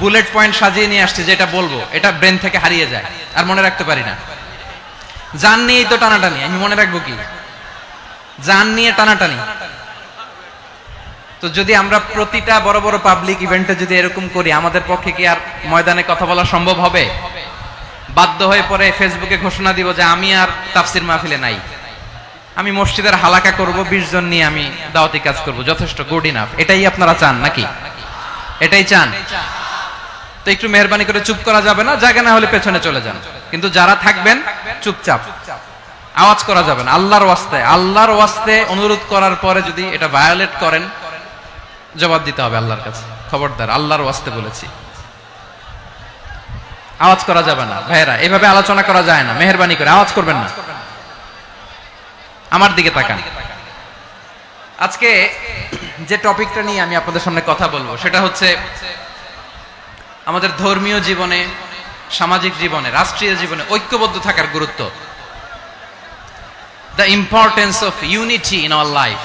Bullet point সাজিয়ে নিয়ে আসছি, যেটা বলবো এটা ব্রেন থেকে হারিয়ে যায়, আর মনে রাখতে পারি না। জান নিয়েই তো টানাটানি, আমি মনে রাখবো কি? জান নিয়ে টানাটানি। তো যদি আমরা প্রতিটা বড় বড় পাবলিক ইভেন্টে যদি এরকম করি, আমাদের পক্ষে কি আর ময়দানে কথা বলা সম্ভব হবে? বাধ্য হয়ে পরে ফেসবুকে ঘোষণা দিব যে আমি আর তাফসির মাহফিলে নাই, আমি মসজিদের হালাকা করব, 20 জন নিয়ে আমি দাওয়াতি কাজ করব, যথেষ্ট, গুড ইনাফ। এটাই আপনারা চান নাকি? এটাই চান? তো একটু মেহরবানি করে চুপ করা যাবে না, জায়গা না হলে পেছনে চলে যান, কিন্তু যারা থাকবেন চুপচাপ, আওয়াজ করা যাবে না। আল্লাহর ওয়াস্তে, আল্লাহর ওয়াস্তে অনুরোধ করার পরে যদি এটা ভায়োলেট করেন, জবাব দিতে হবে আল্লাহর কাছে। খবরদার, আল্লাহর ওয়াস্তে বলেছি, আওয়াজ করা যাবে না। ভাইরা, এভাবে আলোচনা করা যায় না, মেহরবানি করে আওয়াজ করবেন না। আমার দিকে তাকান। আজকে যে টপিকটা নিয়ে আমি আপনাদের সামনে কথা বলবো সেটা হচ্ছে আমাদের ধর্মীয় জীবনে, সামাজিক জীবনে, রাষ্ট্রীয় জীবনে ঐক্যবদ্ধ থাকার গুরুত্ব। The importance of unity in our life.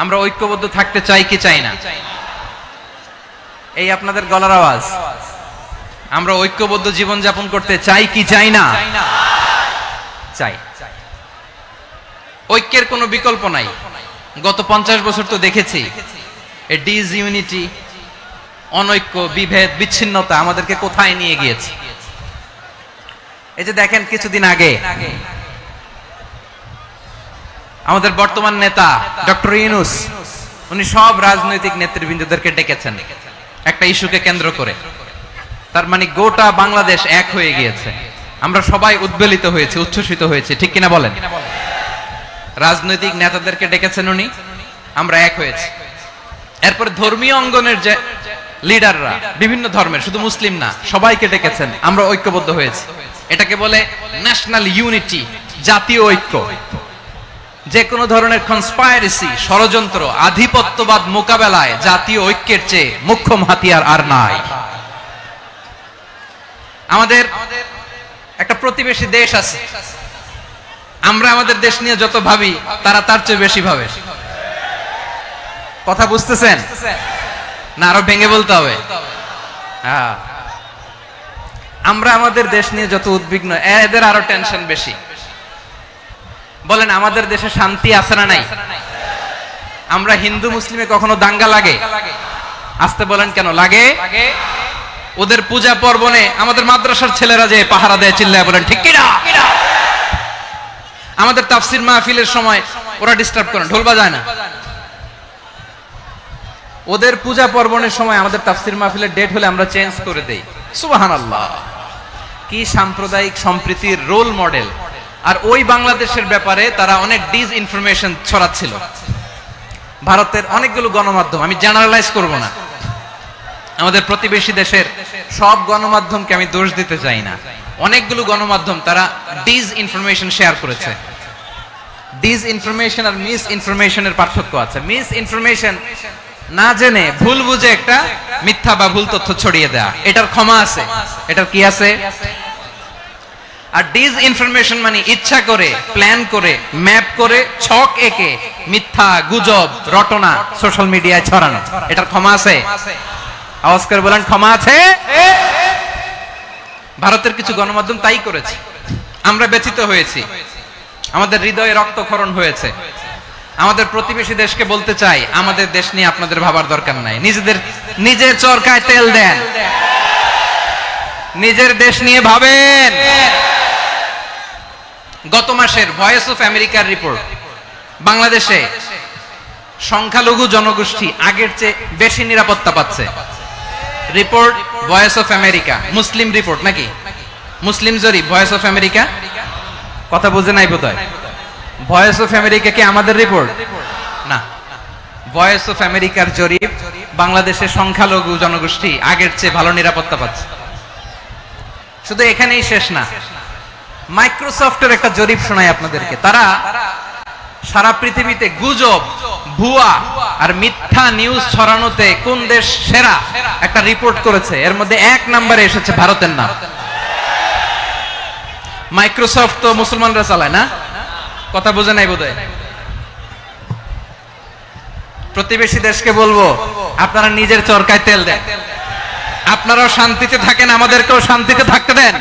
আমরা ঐক্যবদ্ধ থাকতে চাই কি চাই না? এই আপনাদের গলার আওয়াজ। আমরা ঐক্যবদ্ধ জীবন যাপন করতে চাই কি চাই না? চাই। ঐক্যের কোনো বিকল্প নাই। গত 50 বছর তো দেখেছি এই ডিসইউনিটি, অনৈক্য, বিভেদ, বিচ্ছিন্নতা আমাদেরকে কোথায় নিয়ে গিয়েছে। এই যে দেখেন, কিছুদিন আগে আমাদের বর্তমান নেতা ডক্টর ইউনূস, উনি সব রাজনৈতিক নেতৃবৃন্দদেরকে ডেকেছেন একটা ইস্যুকে কেন্দ্র করে। তার মানে গোটা বাংলাদেশ এক হয়ে গিয়েছে। আমরা সবাই উদ্বেলিত হয়েছি, উচ্ছ্বসিত হয়েছি, ঠিক কিনা বলেন? রাজনৈতিক নেতাদেরকে ডেকেছেন উনি, আমরা এক হয়েছি। এরপর ধর্মীয় অঙ্গনের যে লিডাররা, বিভিন্ন ধর্মের, শুধু মুসলিম না, সবাইকে ডেকেছেন, আমরা ঐক্যবদ্ধ হয়েছি। এটাকে বলে ন্যাশনাল ইউনিটি, জাতীয় ঐক্য। যে কোনো ধরনের কনস্পাইরেসি, ষড়যন্ত্র, আধিপত্যবাদ মোকাবেলায় জাতীয় ঐক্যের চেয়ে মুখ্য হাতিয়ার আর নাই। আমাদের একটা প্রতিবেশী দেশ আছে, আমরা আমাদের দেশ নিয়ে যত ভাবি তারা তার চেয়ে বেশি ভাবে। কথা বুঝতেছেন না? আরো ভেঙে বলতে হবে। হ্যাঁ, আমরা আমাদের দেশ নিয়ে যত উদ্বিগ্ন, এদের আরো টেনশন বেশি। বলেন, আমাদের দেশে শান্তি আছে না নাই? আমরা হিন্দু মুসলিমে কখনো দাঙ্গা লাগে? আসতে বলেন, কেন লাগে? ওদের পূজা পার্বণে আমাদের মাদ্রাসার ছেলেরা যে পাহারা দেয়, চিল্লায় বলেন ঠিক কিনা? আমাদের তাফসির মাহফিলের সময় ওরা ডিস্টার্ব করে, ঢোল বাজায় না। ওদের পূজা পার্বণের সময় আমাদের তাফসির মাহফিলের ডেট হলে আমরা চেঞ্জ করে দেই। সুবহানাল্লাহ, কি সাম্প্রদায়িক সম্প্রীতির রোল মডেল। আর ওই বাংলাদেশের ব্যাপারে তারা অনেক ডিসইনফরমেশন ছড়াচ্ছিল। ভারতের অনেকগুলো গণমাধ্যম, আমি জেনারেলাইজ করব না, আমাদের প্রতিবেশী দেশের সব গণমাধ্যমকে আমি দোষ দিতে চাই না, অনেকগুলো গণমাধ্যম তারা ডিসইনফরমেশন শেয়ার করেছে। ডিসইনফরমেশন আর মিস ইনফরমেশনের পার্থক্য আছে। মিস ইনফরমেশন না জেনে ভুল বুঝে একটা মিথ্যা বা ভুল তথ্য ছড়িয়ে দেয়া, এটার ক্ষমা আছে, এটার কি আছে? আর ডিসইনফরমেশন মানে ইচ্ছা করে, প্ল্যান করে, ম্যাপ করে, ছক এঁকে মিথ্যা, গুজব, রটনা সোশ্যাল মিডিয়ায় ছড়ানো, এটার ক্ষমা আছে? আওয়াজ করে বলেন, ক্ষমা আছে? ভারতের কিছু গণমাধ্যম তাই করেছে, আমরা ব্যথিত হয়েছি, আমাদের হৃদয়ে রক্তক্ষরণ হয়েছে। আমাদের প্রতিবেশী দেশকে বলতে চাই, আমাদের দেশ নিয়ে আপনাদের ভাবার দরকার নাই, নিজের চরকায় তেল দেন, নিজের দেশ নিয়ে ভাবেন। গত মাসের ভয়েস অফ আমেরিকার রিপোর্ট, বাংলাদেশে সংখ্যালঘু জনগোষ্ঠী আগের চেয়ে বেশি নিরাপত্তা পাচ্ছে। Report voice of America, Muslim report নাকি? মুসলিম জরিপ, ভয়েস অফ আমেরিকা। কথা বুঝে নাই বোধহয়। ভয়েস অফ আমেরিকা কি আমাদের রিপোর্ট? না, ভয়েস অফ আমেরিকার জরিপ, বাংলাদেশের সংখ্যালঘু জনগোষ্ঠী আগের চেয়ে ভালো নিরাপত্তা পাচ্ছে। শুধু এখানেই শেষ না, মাইক্রোসফটের একটা জরিপ শোনাই আপনাদেরকে। তারা সারা পৃথিবীতে গুজব, ভুয়া আর মিথ্যা নিউজ ছড়ানোতে কোন দেশ সেরা একটা রিপোর্ট করেছে। এর মধ্যে 1 নম্বরে এসেছে ভারতের নাম। মাইক্রোসফট তো মুসলমানরা চালায় না? কথা বোঝে নাই বোধহয়। প্রতিবেশী দেশকে বলবো, আপনারা নিজের চরকায় তেল দেন, আপনারাও শান্তিতে থাকেন, আমাদেরকেও শান্তিতে থাকতে দেন।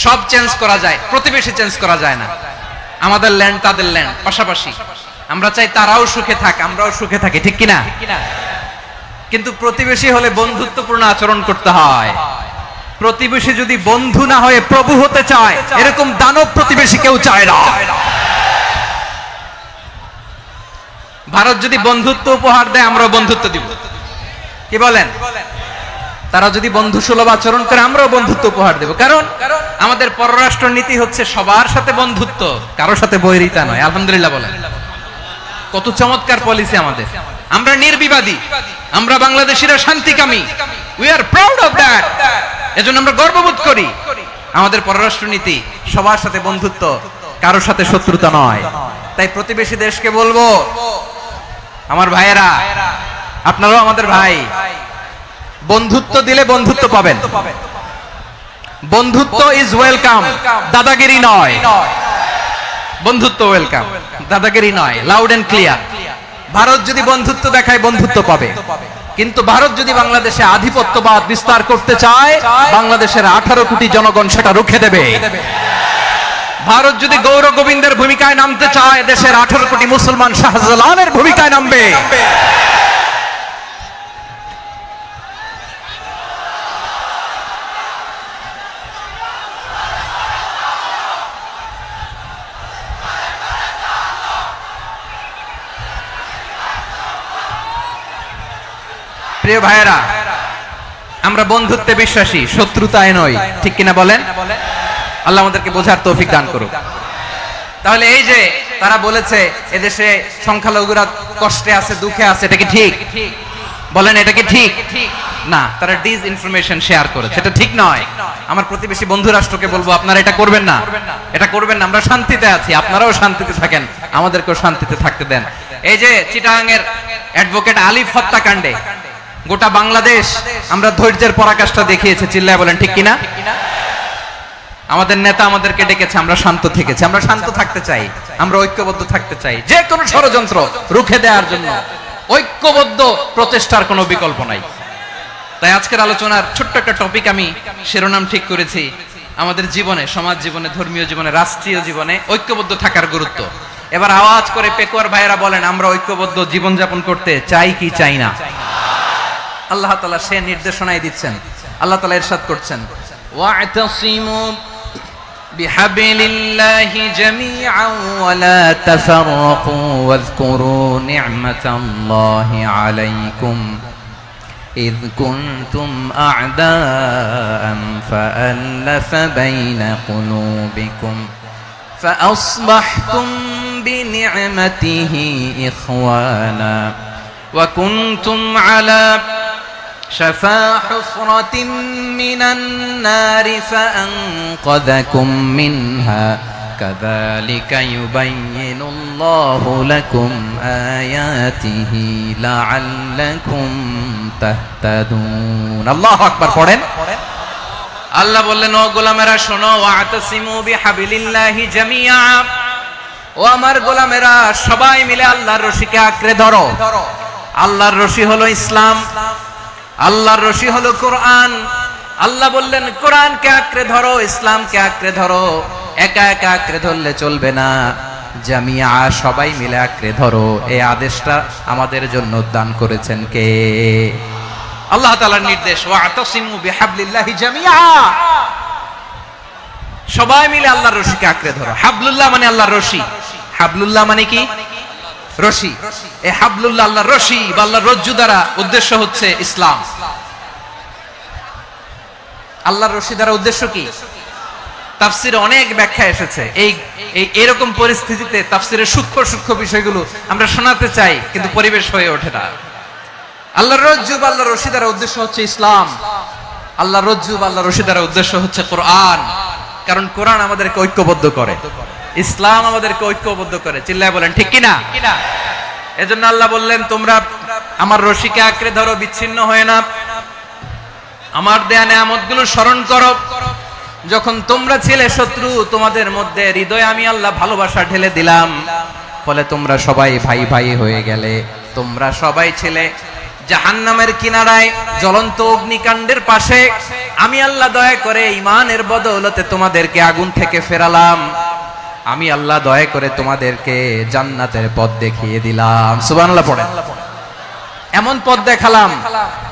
সব চেঞ্জ করা যায়, প্রতিবেশী চেঞ্জ করা যায় না। আমাদের ল্যান্ড তাদের ল্যান্ড পাশাপাশি, আমরা চাই তারাও সুখে থাক, আমরাও সুখে থাকি, ঠিক কিনা? কিন্তু প্রতিবেশী হলে বন্ধুত্বপূর্ণ আচরণ করতে হয়। প্রতিবেশী যদি বন্ধু না হয়ে প্রভু হতে চায়, এরকম দানব প্রতিবেশী কেউ চায় না। ভারত যদি বন্ধুত্ব উপহার দেয়, আমরাও বন্ধুত্ব দিব, কি বলেন? তারা যদি বন্ধু সুলভ আচরণ করে, আমরাও বন্ধুত্ব উপহার দেব। কারণ আমাদের পররাষ্ট্র নীতি হচ্ছে সবার সাথে বন্ধুত্ব, কারোর সাথে বৈরিতা নয়। আলহামদুলিল্লাহ বলেন, কত চমৎকার পলিসি আমাদের। আমরা নির্বিবাদী, আমরা বাংলাদেশিরা শান্তিকামী, we are proud of that. এজন্য আমরা গর্ববোধ করি। আমাদের পররাষ্ট্র নীতি সবার সাথে বন্ধুত্ব, কারোর সাথে শত্রুতা নয়। তাই প্রতিবেশী দেশকে বলবো, আমার ভাইয়েরা, আপনারাও আমাদের ভাই, বন্ধুত্ব দিলে বন্ধুত্ব পাবেন। বন্ধুত্ব ইজ ওয়েলকাম, দাদাগিরি নয়। বন্ধুত্ব ওয়েলকাম, দাদাগিরি নয়, লাউড এন্ড ক্লিয়ার। ভারত যদি বন্ধুত্ব দেখায়, বন্ধুত্ব পাবে। কিন্তু ভারত যদি বাংলাদেশে আধিপত্যবাদ বিস্তার করতে চায়, বাংলাদেশের 18 কোটি জনগণ সেটা রুখে দেবে। ভারত যদি গৌর গোবিন্দের ভূমিকায় নামতে চায়, দেশের 18 কোটি মুসলমান শাহজালালের ভূমিকায় নামবে। প্রিয় ভাইয়েরা, আমরা বন্ধুত্বে বিশ্বাসী, শত্রুতায় নয়, ঠিক কিনা বলেন? আল্লাহ আমাদেরকে বোঝার তৌফিক দান করুক। তাহলে এই যে তারা বলেছে এদেশে সংখ্যালঘুরা কষ্টে আছে, দুঃখে আছে, এটা কি ঠিক? বলেন, এটা কি ঠিক? না, তারা ডিস ইনফরমেশন শেয়ার করেছে, এটা ঠিক নয়। আমার প্রতিবেশী বন্ধু রাষ্ট্রকে বলবো, আপনারা এটা করবেন না, এটা করবেন না। আমরা শান্তিতে আছি, আপনারাও শান্তিতে থাকেন, আমাদেরকেও শান্তিতে থাকতে দেন। এই যে চিটাগাং এর অ্যাডভোকেট আলিফ হত্যাকাণ্ডে গোটা বাংলাদেশ আমরা ধৈর্যের পরাকাষ্ঠা দেখিয়েছে, চিল্লায় বলেন ঠিক কিনা? আমাদের নেতা আমাদেরকে ডেকেছে, আমরা শান্ত থেকেছি। আমরা শান্ত থাকতে চাই, আমরা ঐক্যবদ্ধ থাকতে চাই। যে কোনো ষড়যন্ত্র রুখে দেওয়ার জন্য ঐক্যবদ্ধ প্রচেষ্টার কোনো বিকল্প নাই। তাই আজকের আলোচনার ছোট্ট একটা টপিক আমি শিরোনাম ঠিক করেছি, আমাদের জীবনে, সমাজ জীবনে, ধর্মীয় জীবনে, রাষ্ট্রীয় জীবনে ঐক্যবদ্ধ থাকার গুরুত্ব। এবার আওয়াজ করে পেকুয়ার ভাইয়েরা বলেন, আমরা ঐক্যবদ্ধ জীবনযাপন করতে চাই কি চাই না? আল্লাহ তাআলা সে নির্দেশনাই দিচ্ছেন। আল্লাহ তাআলা ইরশাদ করছেন, ওয়া'তাসিমু বিহাবলিল্লাহি জামিআন ওয়া লা তাফাররাকু ওয়াযকুরু নি'মাতাল্লাহি আলাইকুম إذ كنتم أعداء فألف بين قلوبكم فأصبحتم بنعمته إخوانا وكنتم على شفا حفرة من النار فأنقذكم منها كذلك يبين الله لكم آياته لعلكم تهتدون الله أكبر পড়েন আল্লাহ বললেন ও গোলামেরা শোনো ওয়াতাসিমু বিহাবিলিল্লাহি জামিআ ও আমার গোলামেরা সবাই মিলে আল্লাহর রশিকে আঁকড়ে ধরো আল্লাহর রশি হলো ইসলাম আল্লাহর রশি হলো কোরআন আল্লাহ বললেন কোরআনকে আঁকড়ে ধরো ইসলামকে আঁকড়ে ধরো একা একা আঁকড়ে ধরলে চলবে না জামিআ সবাই মিলে আঁকড়ে ধরো এই আদেশটা আমাদের জন্য দান করেছেন কে আল্লাহ তাআলার নির্দেশ ওয়াতাসিমু বিহাবলিল্লাহি জামিআ সবাই মিলে আল্লাহর রশিকে আঁকড়ে ধরো হাবলুল্লাহ মানে আল্লাহর রশি হাবলুল্লাহ মানে কি রশি এই হাবলুল্লাহ আল্লাহর রশি বা আল্লাহর রজ্জু দ্বারা উদ্দেশ্য হচ্ছে ইসলাম আল্লাহর রশি দ্বারা উদ্দেশ্য কি তাফসিরে অনেক ব্যাখ্যা এসেছে এই এরকম পরিস্থিতিতে তাফসিরের সূক্ষ্ম সূক্ষ্ম বিষয়গুলো আমরা শোনাতে চাই কিন্তু পরিবেশ হয়ে ওঠে না আল্লাহর রজ্জু বা আল্লাহর রশি দ্বারা উদ্দেশ্য হচ্ছে ইসলাম আল্লাহর রজ্জু বা আল্লাহর রশি দ্বারা উদ্দেশ্য হচ্ছে কোরআন কারণ কোরআন আমাদেরকে ঐক্যবদ্ধ করে ইসলাম আমাদেরকে ঐক্যবদ্ধ করে চিল্লায় বলেন ঠিক কিনা এজন্য আল্লাহ বললেন তোমরা আমার রশিকে আঁকড়ে ধরো বিচ্ছিন্ন হয়ে না আমার দেয়া নেয়ামতগুলো স্মরণ করো যখন তোমরা ছিলে শত্রু তোমাদের মধ্যে হৃদয়ে আমি আল্লাহ ভালোবাসা ঢেলে দিলাম ফলে তোমরা সবাই ভাই ভাই হয়ে গেলে তোমরা সবাই ছিলে জাহান্নামের কিনারায় জ্বলন্ত অগ্নিকাণ্ডের পাশে আমি আল্লাহ দয়া করে ঈমানের বদৌলতে তোমাদেরকে আগুন থেকে ফেরালাম, আমি আল্লাহ দয়া করে তোমাদেরকে জান্নাতের পথ দেখিয়ে দিলাম। সুবহানাল্লাহ পড়েন। এমন পথ দেখালাম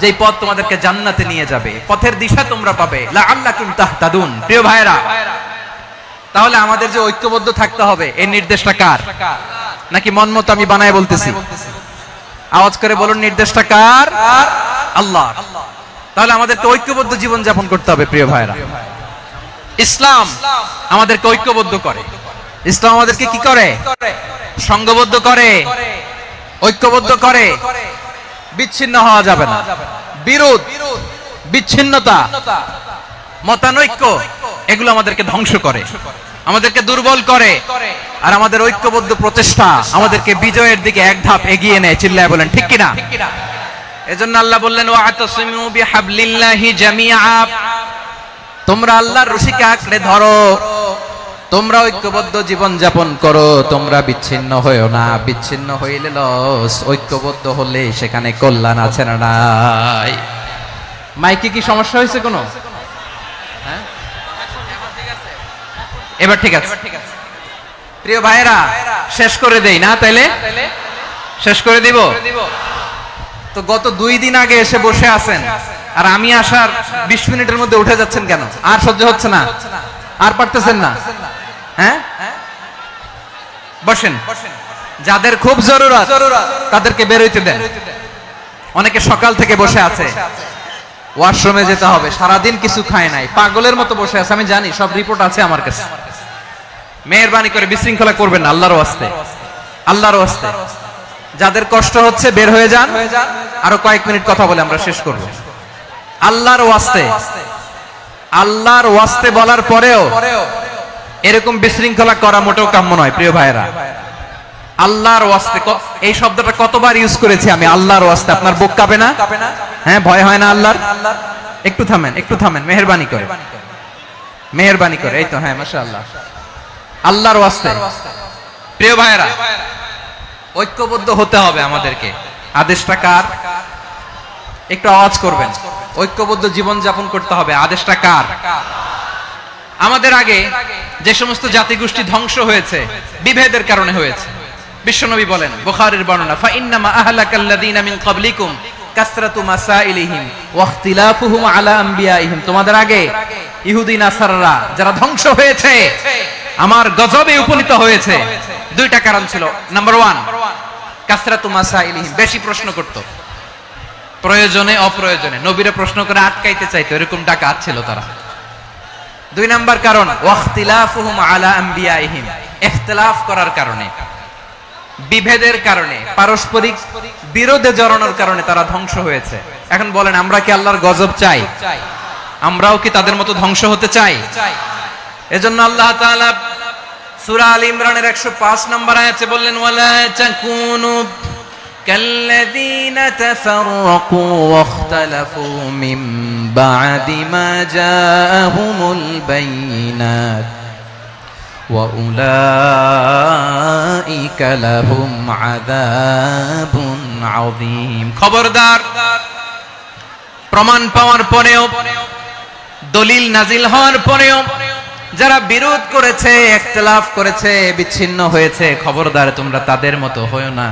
যেই পথ তোমাদেরকে জান্নাতে নিয়ে যাবে, পথের দিশা তোমরা পাবে, লাআল্লাকুম তাহতাদুন। প্রিয় ভাইরা, তাহলে আমাদের যে ঐক্যবদ্ধ থাকতে হবে এই নির্দেশটা কার? নাকি মন মতো আমি বানায় বলতেছি? আওয়াজ করে বলুন, নির্দেশটা কার? আল্লাহ। তাহলে আমাদেরকে ঐক্যবদ্ধ জীবন যাপন করতে হবে। প্রিয় ভাইরা, ইসলাম আমাদেরকে ঐক্যবদ্ধ করে। ইসলাম আমাদেরকে কি করে? সংঘবদ্ধ করে, ঐক্যবদ্ধ করে। বিচ্ছিন্ন হওয়া যাবে না। বিরোধ, বিচ্ছিন্নতা, মতানৈক্য এগুলো আমাদেরকে ধ্বংস করে, আমাদেরকে দুর্বল করে, আর আমাদের ঐক্যবদ্ধ প্রচেষ্টা আমাদেরকে বিজয়ের দিকে এক ধাপ এগিয়ে নেয়। চিল্লায় বলেন ঠিক কিনা? এজন্য আল্লাহ বললেন, ওয়াতাসিমু বিহাবলিল্লাহি জামিআ, তোমরা আল্লাহর রশিকে আঁকড়ে ধরো, তোমরা ঐক্যবদ্ধ জীবন যাপন করো, তোমরা বিচ্ছিন্ন হইও না। বিচ্ছিন্ন হইলে লস, ঐক্যবদ্ধ হলে সেখানে কল্যাণ আছে না নাই? মাইকে কি সমস্যা হয়েছে কোনো? হ্যাঁ, এবার ঠিক আছে। প্রিয় ভাইরা, শেষ করে দেই না? তাইলে শেষ করে দিব। তো গত 2 দিন আগে এসে বসে আছেন, আর আমি আসার 20 মিনিটের মধ্যে উঠে যাচ্ছেন কেন? আর সহ্য হচ্ছে না? আর পারতেছেন না? হ্যাঁ, বসেন। যাদের খুব জরুরত তাদেরকে বের হইতে দেন। অনেকে সকাল থেকে বসে আছে, ওয়াশরুমে যেতে হবে, সারাদিন কিছু খায় নাই, পাগলের মতো বসে আছে। আমি জানি, সব রিপোর্ট আছে আমার কাছে। মেহেরবানি করে বিশৃঙ্খলা করবেন না, আল্লাহর ওয়াস্তে, আল্লাহর ওয়াস্তে। যাদের কষ্ট হচ্ছে বের হয়ে যান। আরো কয়েক মিনিট কথা বলে আমরা শেষ করব। আল্লাহর ওয়াস্তে, আল্লাহর ওয়াস্তে বলার পরেও এরকম বিশৃঙ্খলা করা মোটেও কাম্য নয়। প্রিয় ভাইরা, আল্লাহর ওয়াস্তে, এই শব্দটা কতবার ইউজ করেছি আমি, আল্লাহর ওয়াস্তে। আপনার বুক কাঁপে না? হ্যাঁ, ভয় হয় না আল্লাহর? একটু থামেন, একটু থামেন, মেহেরবানি করে, মেহেরবানি করে। এই তো, হ্যাঁ, মাশাআল্লাহ। আল্লাহর ওয়াস্তে। প্রিয় ভাইরা, ঐক্যবদ্ধ হতে হবে আমাদেরকে। আদেশটা কার? একটু আওয়াজ করবেন। ঐক্যবদ্ধ জীবন যাপন করতে হবে। আদেশটা কার? আমাদের আগে যে সমস্ত জাতিগোষ্ঠী ধ্বংস হয়েছে বিভেদের কারণে হয়েছে। বিশ্বনবী বলেন, বুখারীর বর্ণনা, ফা ইন্নামা আহলাকাল্লাযীনা মিন ক্বাবলিকুম কাসরাতু মাসাইলিহিম ওয়া ইখতিলাফুহুম আলা আমবিয়াইহিম। তোমাদের আগে ইহুদি নাসারারা যারা ধ্বংস হয়েছে, আমার গজবে উপনীত হয়েছে, 2টা কারণ ছিল। নাম্বার 1, কাসরাতু মাসাইলিহিম, বেশি প্রশ্ন করত, প্রয়োজনে অপ্রয়োজনে নবীরা প্রশ্ন করে আটকাইতে চাইতো, এরকম ডাকাত ছিল তারা। 2 নাম্বার কারণ, ওয়াখতিলাফুহুম আলা আমবিয়াইহিম, ইখতিলাফ করার কারণে, বিভেদের কারণে, পারস্পরিক বিরোধে জড়ানোর কারণে তারা ধ্বংস হয়েছে। এখন বলেন, আমরা কি আল্লাহর গজব চাই? আমরাও কি তাদের মতো ধ্বংস হতে চাই? এজন্য আল্লাহ তাআলা সূরা আল ইমরানের 105 নম্বর আয়াতে বললেন, ওয়ালা তাকুনু কাল্লাযীনা তাফাররাকু ওয়াখতালাফু মিন বা'দি মা জাআহুমুল বাইয়িনাত ওয়া উলাইকা লাহুম আযাবুন আযীম। খবরদার, প্রমাণ পাওয়ার পরেও, দলিল নাজিল হওয়ার পরেও যারা বিরোধ করেছে, ইখতিলাফ করেছে, বিচ্ছিন্ন হয়েছে, খবরদার তোমরা তাদের মতো হয়ো না।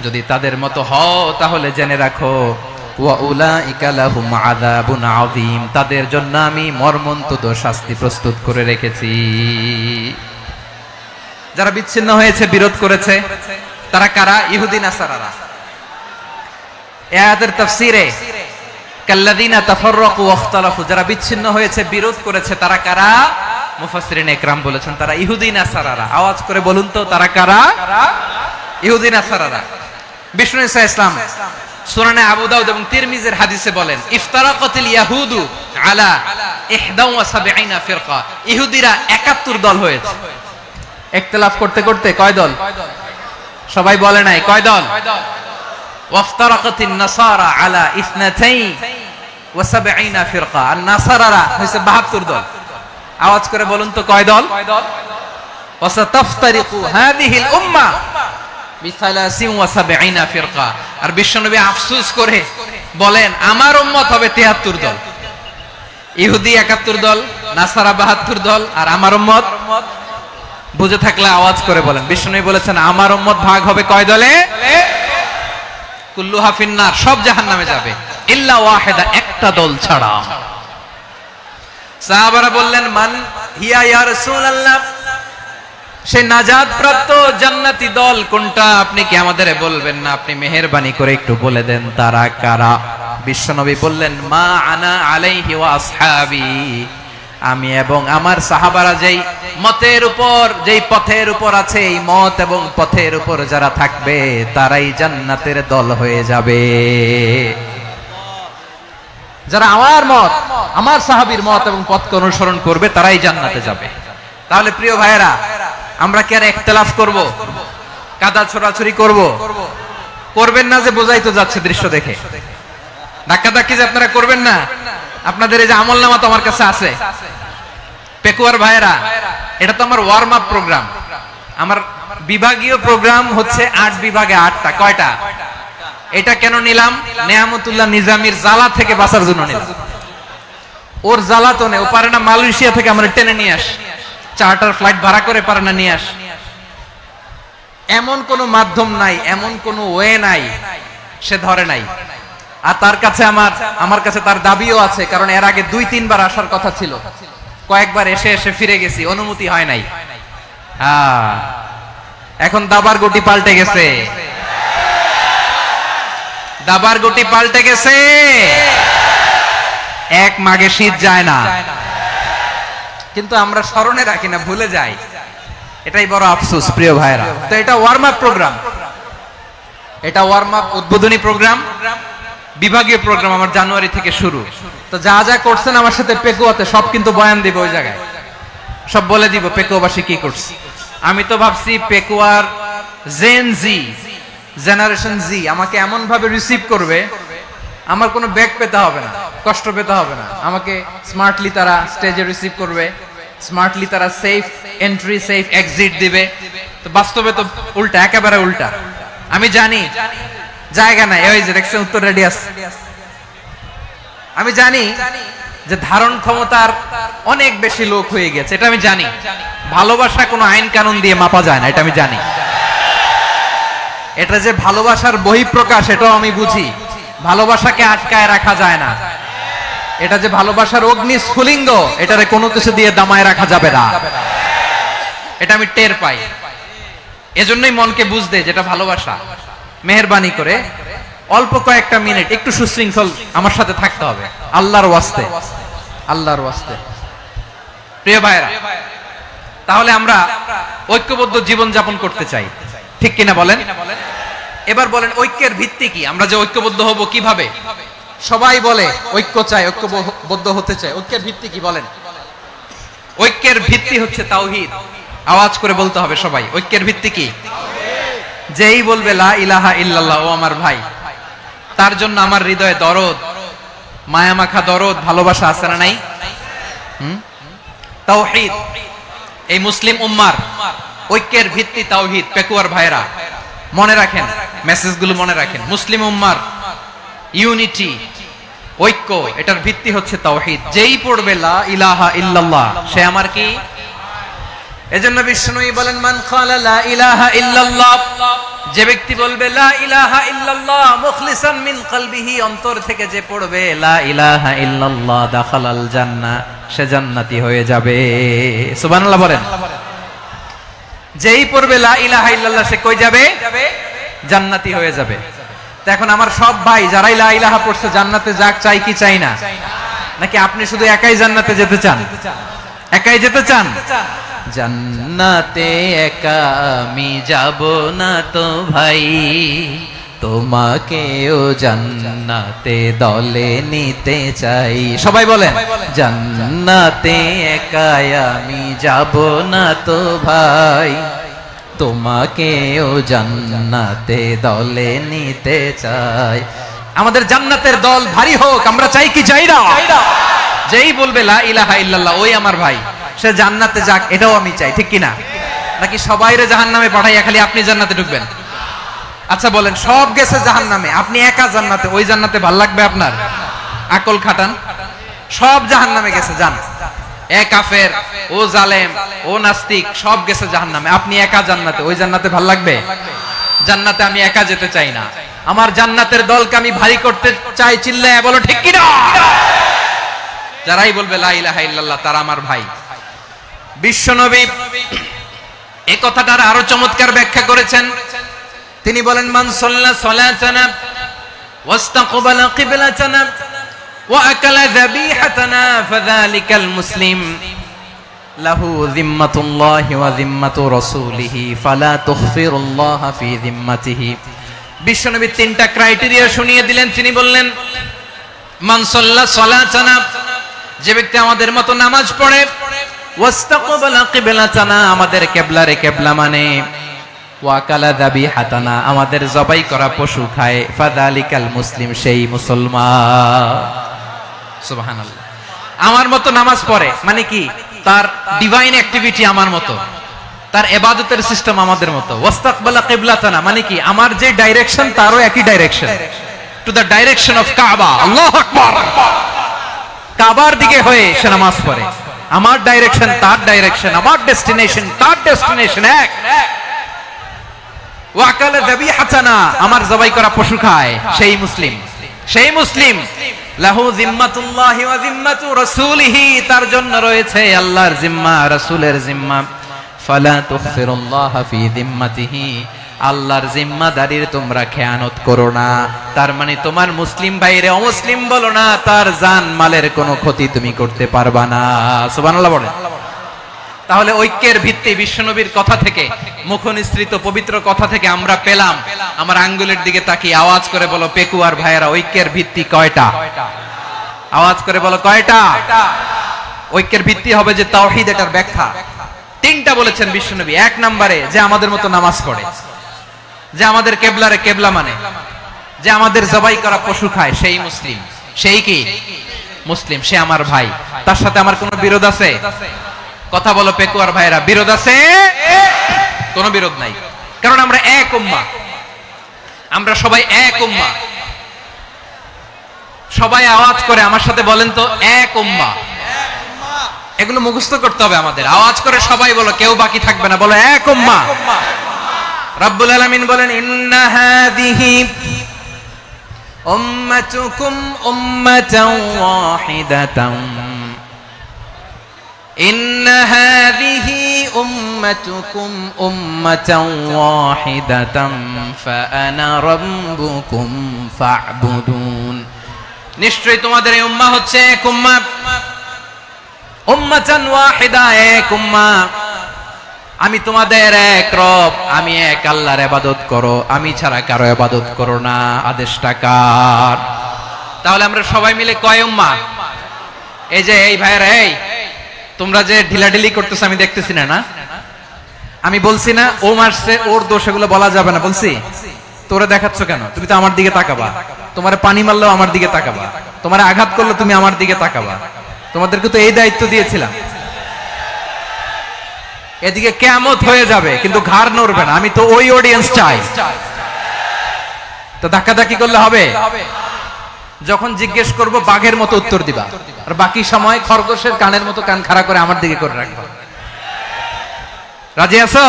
যদি তাদের মতো হও তাহলে জেনে রাখো, ওয়া উলাইকা লাহুম আযাবুন আযীম, তাদের জন্য আমি মর্মন্তুদ শাস্তি প্রস্তুত করে রেখেছি। যারা বিচ্ছিন্ন হয়েছে, বিরোধ করেছে, তারা কারা? ইহুদি নাসারারা। এই আয়াতের তাফসীরে কাল্লাযীনা তাফাররাকু ওয়াখতালাফু, যারা বিচ্ছিন্ন হয়েছে, বিরোধ করেছে, তারা কারা? মুফাসসিরিন ইকরাম বলেছেন তারা ইহুদি নাসারারা। আওয়াজ করে বলুন তো, তারা কারা? ইহুদি নাসারারা। বিষ্ণু ঈসা ইসলাম সুনানে আবু দাউদ এবং তিরমিজির হাদিসে বলেন, ইফতারাকাতিল ইয়াহুদু আলা 71 ফিরকা, ইহুদিরা 71 দল হয়েছে। ইখতিলাফ করতে করতে কয় দল? সবাই বলে নাই, কয় দল? ওয়াফতারাকাতিন নাসারা আলা 72 ফিরকা, আর নাসারারা হইছে 72 দল। আওয়াজ করে বলুন তো, কয় দল? ওয়াসাতাফতারিকু হাদিহিল উম্মাহ বি 73 ফিরকা। আর বিশ্বনবী আফসোস করে বলেন আমার উম্মত হবে 73 দল, ইহুদি 71 দল, নাসারা 72 দল, আর আমার উম্মত বুঝে থাকলে আওয়াজ করে বলেন। বিষ্ণু বলেছেন আমার উম্মত ভাগ হবে কয় দলে? কুল্লুহা ফিন্নার, সব জাহান্নামে যাবে, ইল্লা ওয়াহিদা, একটা দল ছাড়া। সাহাবারা বললেন মান হিয়া ইয়া রাসূলুল্লাহ, সেই নাজাত প্রাপ্ত জান্নাতি দল কোনটা আপনি কি আমাদের বলবেন না? আপনি মেহেরবানি করে একটু বলে দেন তারা কারা। বিশ্বনবী বললেন মা আনা আলাইহি ওয়া আসহাবি, আমি এবং আমার সাহাবারা যেই মতের উপর, যেই পথের উপর আছে, এই মত এবং পথের উপর যারা থাকবে তারাই জান্নাতের দল হয়ে যাবে। যারা আমার মত, আমার সাহাবীর মত এবং পথকে অনুসরণ করবে তারাই জান্নাতে যাবে। তাহলে প্রিয় ভাইয়েরা, আমরা কি আর ইখতিলাফ করব, কাদা ছোড়াছুরি করব? করবেন না যে বোঝাই তো যাচ্ছে দৃশ্য দেখে। ধাক্কাধাক্কি যে আপনারা করবেন না, আপনাদের এই যে আমলনামা তো আমার কাছে আছে। পেকুয়ার ভাইয়েরা, এটা তো আমার ওয়ার্ম আপ প্রোগ্রাম। আমার বিভাগীয় প্রোগ্রাম হচ্ছে 8 বিভাগে 8টা। কয়টা? এটা কেন নিলাম? নেয়ামতুল্লাহ নিজামীর জ্বালা থেকে বাঁচার জন্য নিলাম। ওর জ্বালা তো নেই, ও পারে না মালয়েশিয়া থেকে আমরা টেনে নিয়ে আস, চার্টার ফ্লাইট ভাড়া করে পারে না নিয়ে আস। এমন কোন মাধ্যম নাই, এমন কোন ওয়ে নাই, সে ধরে নাই। আর তার কাছে আমার কাছে তার দাবিও আছে, কারণ এর আগে 2-3 বার আসার কথা ছিল, কয়েকবার এসে এসে ফিরে গেছি, অনুমতি হয় নাই। এখন দাবার গুটি পাল্টে গেছে, দাবার গুটি পাল্টে গেছে। এক মাঘে শীত যায় না, কিন্তু আমরা স্মরণে রাখি না, ভুলে যাই। এটাই বড় আফসোস প্রিয় ভাইরা। তো এটা ওয়ার্ম আপ প্রোগ্রাম, এটা ওয়ার্ম আপ উদ্বোধনী প্রোগ্রাম, বিভাগীয় প্রোগ্রাম আমার জানুয়ারি থেকে শুরু। তো যা যা করছেন আমার সাথে পেকুয়াতে সব কিন্তু বয়ান দিব, ওই জায়গায় সব বলে দিব পেকুয়াবাসী কি করছে। আমি তো ভাবছি পেকুয়ার জেন জি, জেনারেশন জি আমাকে এমন ভাবে রিসিভ করবে, আমার কোনো ব্যাক পেতে হবে না, কষ্ট পেতে হবে না। আমাকে স্মার্টলি তারা স্টেজে রিসিভ করবে, স্মার্টলি তারা সেফ এন্ট্রি সেফ এক্সিট দিবে। তো বাস্তবে তো উল্টা, একেবারে উল্টা। আমি জানি জায়গা নাই, ওই যে দেখছেন উত্তর রেডিয়াস, আমি জানি যে ধারণ ক্ষমতার অনেক বেশি লোক হয়ে গেছে, এটা আমি জানি। ভালোবাসা কোনো আইন কানুন দিয়ে মাপা যায় না, এটা আমি জানি। এটা যে ভালোবাসার বহিঃপ্রকাশ, এটাও আমি বুঝি। ভালোবাসাকে আটকায় রাখা যায় না। এটা যে ভালোবাসার অগ্নি স্ফুলিঙ্গ, এটারে কোনো কিছু দিয়ে দামায় রাখা যাবে না, এটা আমি টের পাই। এজন্যই মনকে বুঝতে যেটা ভালোবাসা। মেহেরবানি করে অল্প কয়েকটা মিনিট একটু সুশৃঙ্খল আমার সাথে থাকতে হবে, আল্লাহর ওয়াস্তে, আল্লাহর ওয়াস্তে। প্রিয় ভাইরা, তাহলে আমরা ঐক্যবদ্ধ জীবন যাপন করতে চাই, ঠিক কিনা বলেন? এবার বলেন ঐক্যের ভিত্তি কি? আমরা যে ঐক্যবদ্ধ হব কিভাবে? সবাই বলে ঐক্য চাই, ঐক্যবদ্ধ হতে চাই। ঐক্যের ভিত্তি কি বলেন? ঐক্যের ভিত্তি হচ্ছে তাওহীদ। আওয়াজ করে বলতে হবে সবাই, ঐক্যের ভিত্তি কি? যেই বলবে লা ইলাহা ইল্লাল্লাহ, ও আমার ভাই, তার জন্য আমার হৃদয়ে দরদ, মায়ামাখা দরদ, ভালোবাসা আছে না নাই? তাওহীদ। এই মুসলিম উম্মার ঐক্যের ভিত্তি তাওহীদ। পেকুয়ার ভাইরা মনে রাখেন, মেসেজগুলো মনে রাখেন। মুসলিম উম্মার ইউনিটি, ঐক্য, এটার ভিত্তি হচ্ছে তাওহীদ। যেই পড়বে লা ইলাহা ইল্লাল্লাহ, সে আমার কি? এজন্য বিষ্ণুই বলেন মান ক্বালা লা ইলাহা ইল্লাল্লাহ, যে ব্যক্তি বলবে লা ইলাহা ইল্লাল্লাহ মুখলিসান মিন কলবিহি, অন্তর থেকে যে পড়বে লা ইলাহা ইল্লাল্লাহ, দাখালাল জান্নাহ, সে জান্নাতি হয়ে যাবে। সুবহানাল্লাহ বলেন। যেই পড়বে লা ইলাহা ইল্লাল্লাহ, সে কই যাবে? জান্নাতি হয়ে যাবে। তো এখন আমার সব ভাই যারাই লা ইলাহা পড়ছে জান্নাতে যাক, চাই কি চাই না? নাকি আপনি শুধু একাই জান্নাতে যেতে চান? একাই যেতে চান? জান্নাতে একা আমি যাব না তো ভাই, তোমাকেও জান্নাতে দলে নিতে চাই। সবাই বলেন জান্নাতে একা আমি যাব না তো ভাই, তোমাকেও জান্নাতে দলে নিতে চাই। আমাদের জান্নাতের দল ভারী হোক, আমরা চাই কি চাই না? যেই বলবে লা ইলাহা ইল্লাল্লাহ, ওই আমার ভাই, সে জান্নাতে যাক, এটাও আমি চাই, ঠিক কিনা? নাকি সবাইরে জাহান্নামে পাঠাইয়া খালি আপনি জান্নাতে ঢুকবেন? আচ্ছা বলেন, সব গেছে জাহান্নামে, আপনি একা জান্নাতে, ওই জান্নাতে ভাল লাগবে আপনার? আকল খাটান। সব জাহান্নামে গেছে, যান। এ কাফের, ও জালেম, ও নাস্তিক, সব গেছে জাহান্নামে, আপনি একা জান্নাতে, ওই জান্নাতে ভাল লাগবে? জান্নাতে আমি একা যেতে চাই না, আমার জান্নাতের দলকে আমি ভারী করতে চাই। চিল্লায় বলো ঠিক কি না? যারাই বলবে লা ইলাহা ইল্লাল্লাহ তারা আমার ভাই। বিশ্বনবী এই কথাটার আরো চমৎকার ব্যাখ্যা করেছেন। তিনি বলেন, মান সাল্লা সালাতানা ওয়াস্তাকবালা কিবলাতানা ওয়া আকালা যাবিহাতানা ফাযালিকাল মুসলিম লাহু যিম্মাতুল্লাহি ওয়া যিম্মাতু রাসূলিহি ফালা তুখফিরুল্লাহা ফি যিম্মাতিহি। বিশ্বনবী তিনটা ক্রাইটেরিয়া শুনিয়ে দিলেন। তিনি বললেন, মান সাল্লা সালাতানা, যে ব্যক্তি আমাদের মতো নামাজ পড়ে, ওয়াস্তাকবালা কিবলাতানা, আমাদের কিবলারে কিবলা মানে, ওয়াকালা যাবিহাতানা, আমাদের জবাই করা পশু খায়, ফাযালিকাল মুসলিম, সেই মুসলমান। সুবহানাল্লাহ। আমার মতো নামাজ পড়ে মানে কি? তার ডিভাইন অ্যাক্টিভিটি আমার মতো, তার ইবাদতের সিস্টেম আমাদের মতো। ওয়াস্তাকবালা কিবলাতানা মানে কি? আমার যে ডাইরেকশন তারও একই direction, to the direction of কাবা। আল্লাহু আকবার। কাবার দিকে হয়ে সে নামাজ পড়ে, আমার ডাইরেকশন তার ডাইরেকশন, আমার ডেস্টিনেশন তার ডেস্টিনেশন এক। ওয়াকালা যাবিহাতানা, আমার জবাই করা পশু খায়, সেই মুসলিম। সেই মুসলিম। লাহু যিম্মাতুল্লাহি ওয়া যিম্মাতু রাসূলিহি, তার জন্য রয়েছে আল্লাহর জিম্মা, রাসূলের জিম্মা। ফালা তুখফিরুল্লাহা ফি যিম্মাতিহি, আল্লাহর জিম্মাদারির তোমরা খেয়ানত করো না। তার মানে তোমার মুসলিম ভাইরে অমুসলিম বলো না, তার জান মালের কোনো ক্ষতি তুমি করতে পারবা না। সুবহানাল্লাহ বলেন। তাহলে ঐক্যের ভিত্তি বিশ্বনবীর কথা থেকে, মুখনিসৃত পবিত্র কথা থেকে আমরা পেলাম। আমার আঙ্গুলের দিকে তাকিয়ে আওয়াজ করে বলো পেকুয়ার ভাইয়েরা, ঐক্যের ভিত্তি কয়টা? আওয়াজ করে বলো কয়টা? ঐক্যের ভিত্তি হবে যে তাওহীদ, এটার ব্যাখ্যা তিনটা বলেছেন বিশ্বনবী। এক নম্বরে, যে আমাদের মতো নামাজ পড়ে, যে আমাদের কেবলারে কেবলা মানে, যে আমাদের জবাই করা পশু খায়, সেই মুসলিম। সেই কি মুসলিম? সে আমার ভাই। তার সাথে আমার কোনো বিরোধ আছে? কথা বলো পেকুয়ার ভাইরা, বিরোধ আছে? কোনো বিরোধ নাই, কারণ আমরা এক উম্মাহ, আমরা সবাই এক উম্মাহ। সবাই আওয়াজ করে আমার সাথে বলেন তো, এক উম্মাহ। এগুলো মুখস্থ করতে হবে আমাদের। আওয়াজ করে সবাই বলো, কেউ বাকি থাকবে না, বলো এক উম্মাহ। রব্বুল আলামিন বলেন, ইন্না হাযিহি উম্মাতুকুম উম্মাতান ওয়াহিদাতান, ইন্না হাযিহি উম্মাতুকুম উম্মাতান ওয়াহিদাতান ফাআনা রাব্বুকুম ফা'বুদুন। নিশ্চয়ই তোমাদের এই উম্মাহ হচ্ছে এক উম্মাহ, উম্মাতান ওয়াহিদা, এক উম্মাহ। আমি তোমাদের এক রব, আমি এক আল্লাহর ইবাদত করো, আমি ছাড়া কারো ইবাদত করো না। আদেশটা কার? তাহলে আমরা সবাই মিলে কয় উম্মাহ? এই যে এই ভাইরা, এই তোমরা যে ঢিলাঢিলি করতেছ আমি দেখতেছি না, না আমি বলছি না ও মারছে, ওর দোষ, এগুলো বলা যাবে না। বলছি তোরে দেখাচ্ছ কেন? তুমি তো আমার দিকে তাকাবা। তোমারে পানি মারলেও আমার দিকে তাকাবা, তোমারে আঘাত করলে তুমি আমার দিকে তাকাবা। তোমাদেরকে তো এই দায়িত্ব দিয়েছিলাম। এদিকে কিয়ামত হয়ে যাবে কিন্তু ঘাড় নড়বে না। আমি তো ওই অডিয়েন্স চাই। তো ধাক্কাধাক্কি করলে হবে? যখন জিজ্ঞেস করব বাঘের মতো উত্তর দিবা, আর বাকি সময় খরগোশের কানের মতো কান খাড়া করে আমার দিকে করে রাখবা। রাজি আছো?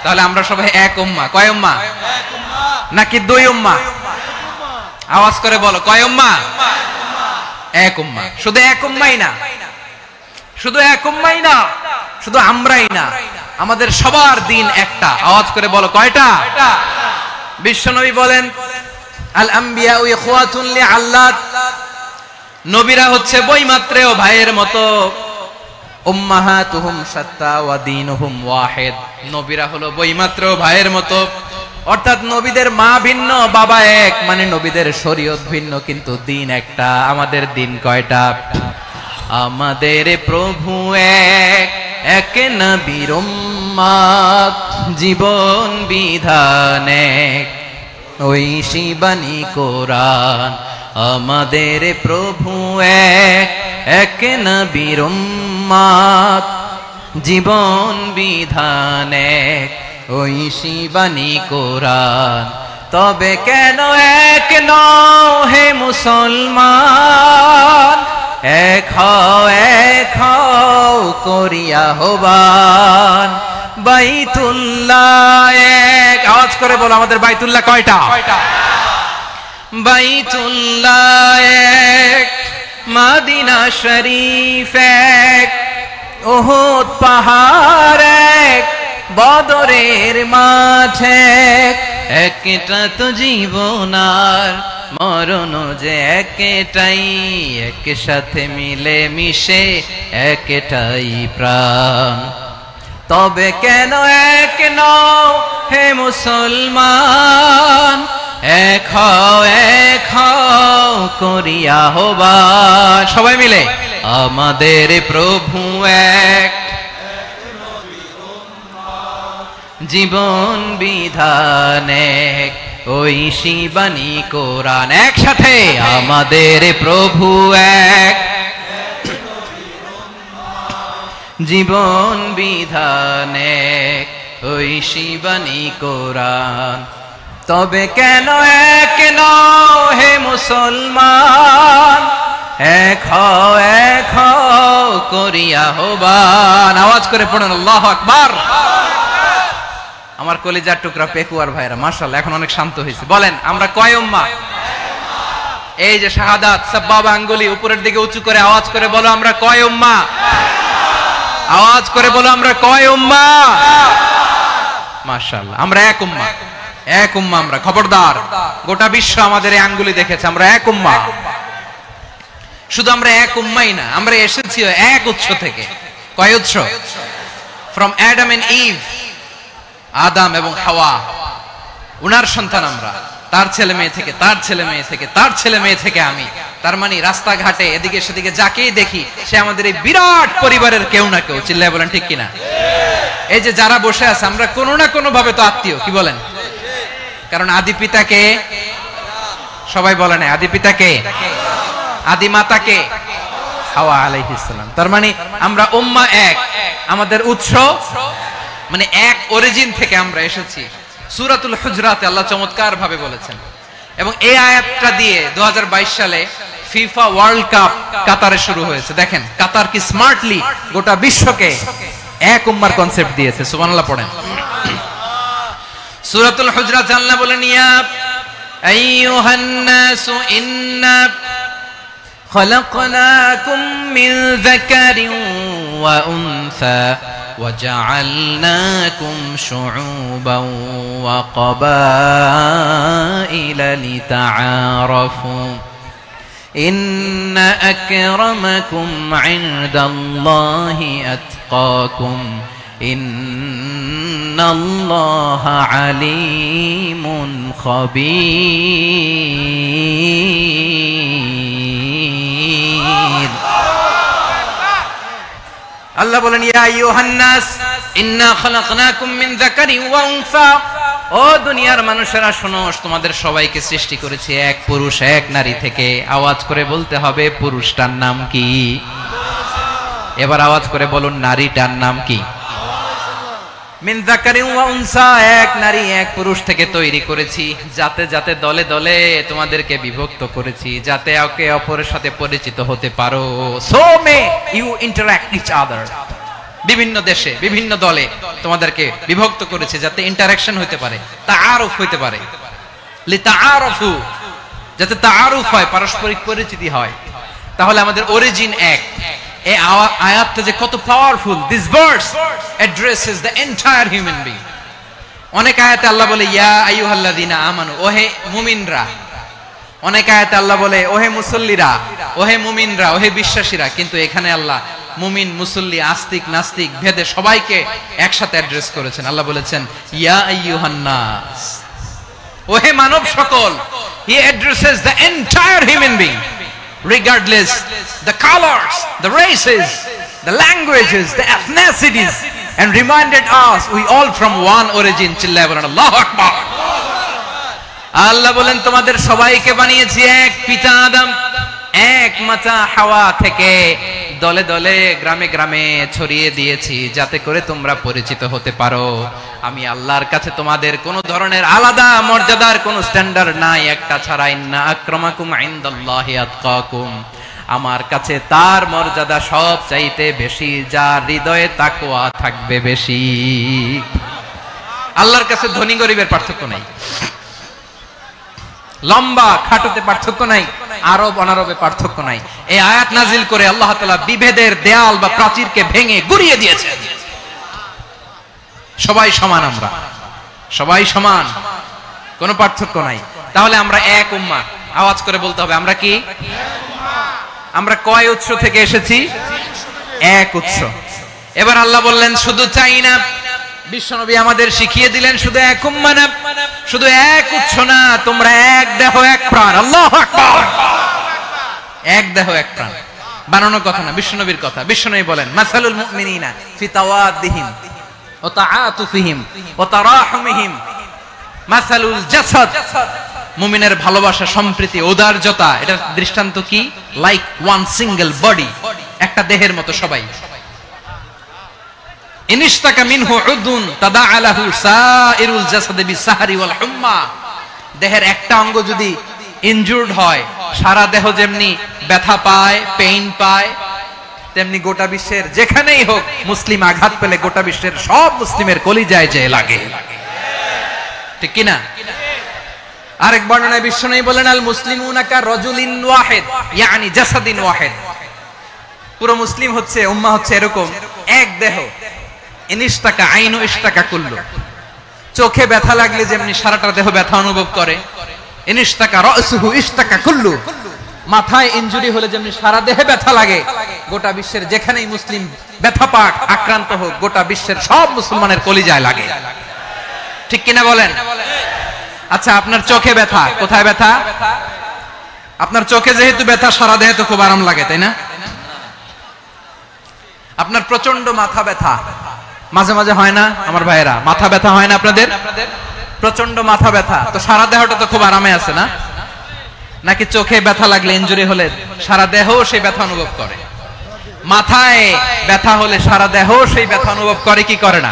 তাহলে আমরা সবাই এক উম্মাহ। কয় উম্মাহ? নাকি দুই উম্মাহ? আওয়াজ করে বলো, কয় উম্মাহ? এক উম্মাহ। শুধু এক উম্মাই না, শুধু এক উম্মাই না, শুধু আমরাই না, আমাদের সবার দিন একটা। আওয়াজ করে বলো কয়টা? বিশ্বনবী বলেন, আল আম্বিয়া ইখওয়াতুন লিআল্লাত, নবীরা হচ্ছে বৈমাত্রেয় ভাইয়ের মতো। উম্মাহাতুহুম শাত্তা ওয়া দীনুহুম ওয়াহিদ, নবীরা হলো বৈমাত্রেয় ভাইয়ের মতো। অর্থাৎ নবীদের মা ভিন্ন, বাবা এক, মানে নবীদের শরীয়ত ভিন্ন কিন্তু দিন একটা। আমাদের দিন কয়টা? আমাদের প্রভু এক, এক নবীর উম্মত, জীবন বিধান এক, ওই শিবানী কোরআন। আমাদের প্রভু এক, এক নবীর উম্মত, জীবন বিধান এক, ওই শিবানী কোরআন। তবে কেন এক নও হে মুসলমান, এক হও করিয়া আহ্বান। বাইতুল্লাহ এক, আওয়াজ করে বলো আমাদের বাইতুল্লাহ কয়টা? বাইতুল্লাহ এক, মদিনা শরীফ এক, উহুদ পাহাড় এক, বদরের মাঠ এক। একটা তো জীবন আর মরণ যে একটাই, একসাথে মিলে মিশে একটাই প্রাণ। তবে কেন এক নও হে মুসলমান, এক হও করিয়া আহ্বান। সবাই মিলে আমাদের প্রভু এক, জীবন বিধান এক, ওই শিবানী কোরআন। একসাথে আমাদের প্রভু এক, জীবন বিধান এক, ওই শিবানী কোরআন। তবে কেন এক নও হে মুসলমান, এক হও করিয়া আহ্বান। আওয়াজ করে পড়ুন আল্লাহু আকবার। আমার কলিজার টুকরা পেকুয়ার ভাইরা মাশাআল্লাহ এখন অনেক শান্ত হয়েছে। বলেন আমরা কয় উম্মাহ? এই যে শাহাদাত সাব্বাবা আঙ্গুলি উপরের দিকে উঁচু করে আওয়াজ করে বলো আমরা কয় উম্মাহ? আওয়াজ করে বলো আমরা কয় উম্মাহ? মাশাআল্লাহ আমরা এক উম্মাহ, এক উম্মাহ আমরা। খবরদার, গোটা বিশ্ব আমাদের এই আঙ্গুলি দেখেছে, আমরা এক উম্মাহ। শুধু আমরা এক উম্মাই না, আমরা এসেছি এক উৎস থেকে। কয় উৎস? ফ্রম অ্যাডাম এন্ড ইভ, আদম এবং হাওয়া, উনার সন্তান আমরা। তার ছেলে মেয়ে থেকে, তার ছেলে মেয়ে থেকে, তার ছেলে মেয়ে থেকে আমি। তার মানে রাস্তাঘাটে এদিকে সেদিকে যাকেই দেখি সে আমাদের এই বিরাট পরিবারের কেউ না কেউ। চিল্লায় বলেন ঠিক কিনা? এই যে যারা বসে আছে আমরা কোনো না কোনো ভাবে তো আত্মীয়, কি বলেন? কারণ আদি পিতাকে সবাই বলে না, আদি পিতাকে, আদি মাতাকে হাওয়া আলাইহিস সালাম। তার মানে আমরা উম্মাহ এক, আমাদের উৎস মানে এক অরিজিন থেকে আমরা এসেছি। সূরাতুল হুজরাতে আল্লাহ চমৎকার ভাবে বলেছেন। এবং এই আয়াতটা দিয়ে 2022 সালে ফিফা ওয়ার্ল্ড কাপ কাতারে শুরু হয়েছে। দেখেন কাতার কি স্মার্টলি গোটা বিশ্বকে এক উম্মার কনসেপ্ট দিয়েছে। সুবহানাল্লাহ পড়েন। সূরাতুল হুজরাত আল্লাহ বলেন ইয়া আইয়ুহান নাসু ইন্না খলাকনাকুম মিন যাকারিন ওয়া উনসা وجعلناكم شعوبا وقبائل لتعارفوا إن أكرمكم عند الله أتقاكم إن الله عليم خبير। আল্লাহ বলেন ইয়া আইয়ুহান নাস ইন্না খলাকনাকুম মিন যাকারিন ওয়া উনসা, ও দুনিয়ার মানুষেরা শোনো, তোমাদের সবাইকে সৃষ্টি করেছি এক পুরুষ এক নারী থেকে। আওয়াজ করে বলতে হবে পুরুষটার নাম কি? এবার আওয়াজ করে বলুন নারীটার নাম কি? মিন যাকারিন ওয়া উনসা, এক নারী এক পুরুষ থেকে তৈরি করেছি। যাতে যাতে দলে দলে তোমাদেরকে বিভক্ত করেছি, যাতে একে অপরের সাথে পরিচিত হতে পারো। So may you interact each other. বিভিন্ন দেশে বিভিন্ন দলে তোমাদেরকে বিভক্ত করেছে যাতে ইন্টারঅ্যাকশন হতে পারে, তাআরুফ হতে পারে। লিতাআরফু, যাতে তাআরুফ হয়, পারস্পরিক পরিচিতি হয়। তাহলে আমাদের অরিজিন এক। এই আয়াতটা যে কত powerful. This verse addresses the entire human being. অনেক আয়াতে আল্লাহ বলে ইয়া আইয়ুহাল্লাযীনা আমানু, ওহে মুমিনরা। অনেক আয়াতে আল্লাহ বলে ওহে মুসল্লিরা, ওহে মুমিনরা, ওহে বিশ্বাসীরা। কিন্তু এখানে আল্লাহ মুমিন মুসল্লি আস্তিক নাস্তিক ভেদে সবাইকে একসাথে অ্যাড্রেস করেছেন। আল্লাহ বলেছেন ইয়া আইয়ুহান নাস, ওহে মানব সকল। হি addresses the entire human being regardless the colors, the races, the languages, the ethnicities, and reminded us we all from one origin. চিল্লায় বলেন আল্লাহু আকবার। আল্লাহ বলেন তোমাদের সবাইকে বানিয়েছি এক পিতা আদম, এক মাতা হাওয়া থেকে। দলে দলে গ্রামে গ্রামে ছড়িয়ে দিয়েছি যাতে করে তোমরা পরিচিত হতে পারো আমি আল্লাহর কাছে তোমাদের কোনো ধরনের আলাদা মর্যাদার কোনো স্ট্যান্ডার্ড নাই, একটা ছাড়া, ইন্না আক্রামাকুম ইনদাল্লাহি আতকাকুম, আমার কাছে তার মর্যাদা সব চাইতে বেশি যার হৃদয়ে তাকওয়া থাকবে বেশি। আল্লাহর কাছে ধনী গরিবের পার্থক্য নাই, লম্বা খাটোতে পার্থক্য নাই, আরব অনারবে পার্থক্য নাই। এই আয়াত নাজিল করে আল্লাহ তাআলা বিভেদের দেয়াল বা প্রাচীরকে ভেঙে গুড়িয়ে দিয়েছে। সবাই সমান, আমরা সবাই সমান, কোনো পার্থক্য নাই। তাহলে আমরা এক উম্মাহ, আওয়াজ করে বলতে হবে আমরা কি? আমরা কয় উৎস থেকে এসেছি? এক উৎস। এবার আল্লাহ বললেন শুধু চাই না, বিশ্বনবী আমাদের শিখিয়ে দিলেন শুধু এক উম্মাহ না, শুধু এক উৎস না, তোমরা এক দেহ এক প্রাণ। আল্লাহু আকবার। এক দেহ এক প্রাণ বানানোর কথা না, বিশ্বনবীর কথা। বিশ্বনবী বলেন মাসালুল মুমিনিনা ফি তাওয়াদ্দিহিম ওয়া তাআতুফিহিম ওয়া তারাহুমিহিম মাসালুল জাসাদ, মুমিনের ভালোবাসা, সম্প্রীতি, ঔদার্যতা, এটা দৃষ্টান্ত কি? লাইক ওয়ান সিঙ্গেল বডি, একটা দেহের মতো সবাই। ইনিশতাকা মিনহু উদুন তাদাআলাহু সাইরুল জাসাদি বিসাহরি ওয়াল হুম্মা, দেহের একটা অঙ্গ যদি ইনজুরড হয় সারা দেহ যেমনি ব্যথা পায়, পেইন পায়, তেমনি গোটা বিশ্বের যেখানেই হোক মুসলিম আঘাত পেলে গোটা বিশ্বের সব মুসলিমের কলিজায় যে লাগে, ঠিক কি না? আরেক বর্ণনায় বিশ্বনবী বলেন আল মুসলিমুনা কা রাজুলিন ওয়াহিদ ইয়ানি জাসাদিন ওয়াহিদ, পুরো মুসলিম হচ্ছে, উম্মাহ হচ্ছে এরকম এক দেহ। ইনিশতাকা আইনু ইশতাকা কুল্লু, চোখে ব্যথা লাগলে যেমনি সারাটা দেহ ব্যথা অনুভব করে, ইনিশতাকা রাসুহু ইশতাকা কুল্লু, মাথায় ইনজুরি হলে যেমনি সারা দেহে ব্যথা লাগে, গোটা বিশ্বের যেখানেই মুসলিম ব্যথা পাক, আক্রান্ত হোক, গোটা বিশ্বের সব মুসলমানের কলিজায় লাগে, ঠিক কিনা বলেন? আচ্ছা, আপনার চোখে ব্যথা, কোথায় ব্যথা? আপনার চোখে যেহেতু ব্যথা, সারা দেহে তো খুব আরাম লাগে, তাই না? আপনার প্রচন্ড মাথা ব্যথা মাঝে মাঝে হয় না আমার ভাইয়েরা? মাথা ব্যথা হয় না আপনাদের? প্রচন্ড মাথা ব্যথা, তো সারা দেহটা তো খুব আরামে আছে না? নাকি চোখে ব্যথা লাগলে, ইনজুরি হলে সারা দেহ সেই ব্যথা অনুভব করে? মাথায় ব্যথা হলে সারা দেহ সেই ব্যথা অনুভব করে কি করে না?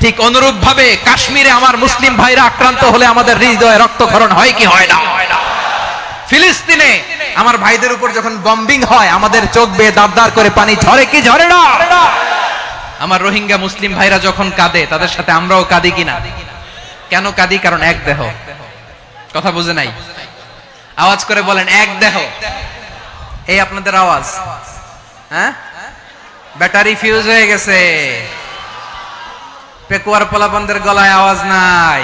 ঠিক অনুরূপ ভাবে কাশ্মীরে আমার মুসলিম ভাইরা আক্রান্ত হলে আমাদের হৃদয়ে রক্তক্ষরণ হয় কি হয় না? ফিলিস্তিনে আমার ভাইদের উপর যখন বম্বিং হয় আমাদের চোখ বেয়ে দাঁড় করে পানি ঝরে কি ঝরে না? আমার রোহিঙ্গা মুসলিম ভাইরা যখন কাঁদে তাদের সাথে আমরাও কাঁদি কিনা? কেন কাঁদি? কারণ এক দেহ। কথা বুঝে নাই? আওয়াজ করে বলেন এক দেহ। এই আপনাদের আওয়াজ, হ্যাঁ? ব্যাটারি ফিউজ হয়ে গেছে, পেকুয়ার পোলাপানদের গলায় আওয়াজ নাই।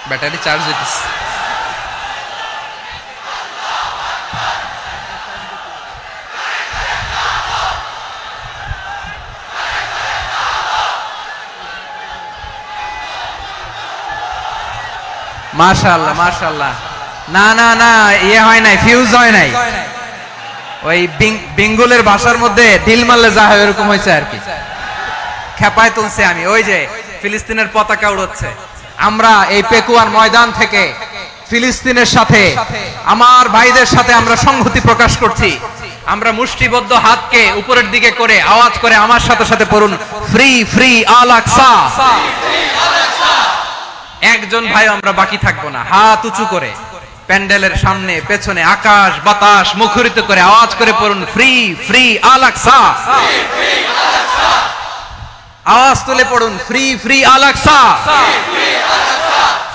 ব্যাটারি চার্জ হইতেছে। মাশাআল্লাহ মাশাআল্লাহ। না না না, ইয়ে হয় নাই, ফিউজ হয় নাই, ওই বেঙ্গলের ভাষার মধ্যে ঢিল মারলে যা হয় এরকম হয়েছে আর কি। খেপায় তুলছে আমি, ওই যে ফিলিস্তিনের পতাকা উড়ছে। আমরা এই পেকুয়ার ময়দান থেকে ফিলিস্তিনের সাথে, আমার ভাইদের সাথে আমরা সংহতি প্রকাশ করছি। আমরা মুষ্টিবদ্ধ হাতকে উপরের দিকে করে আওয়াজ করে আমার সাথে সাথে পড়ুন, ফ্রি ফ্রি আল আকসা। একজন ভাই আমরা বাকি থাকবো না, হাত উঁচু করে প্যান্ডেলের সামনে পেছনে আকাশ বাতাস মুখরিত করে আওয়াজ করে পড়ুন, ফ্রি ফ্রি আল আকসা। আওয়াজ তুলে পড়ুন, free free Al Aqsa,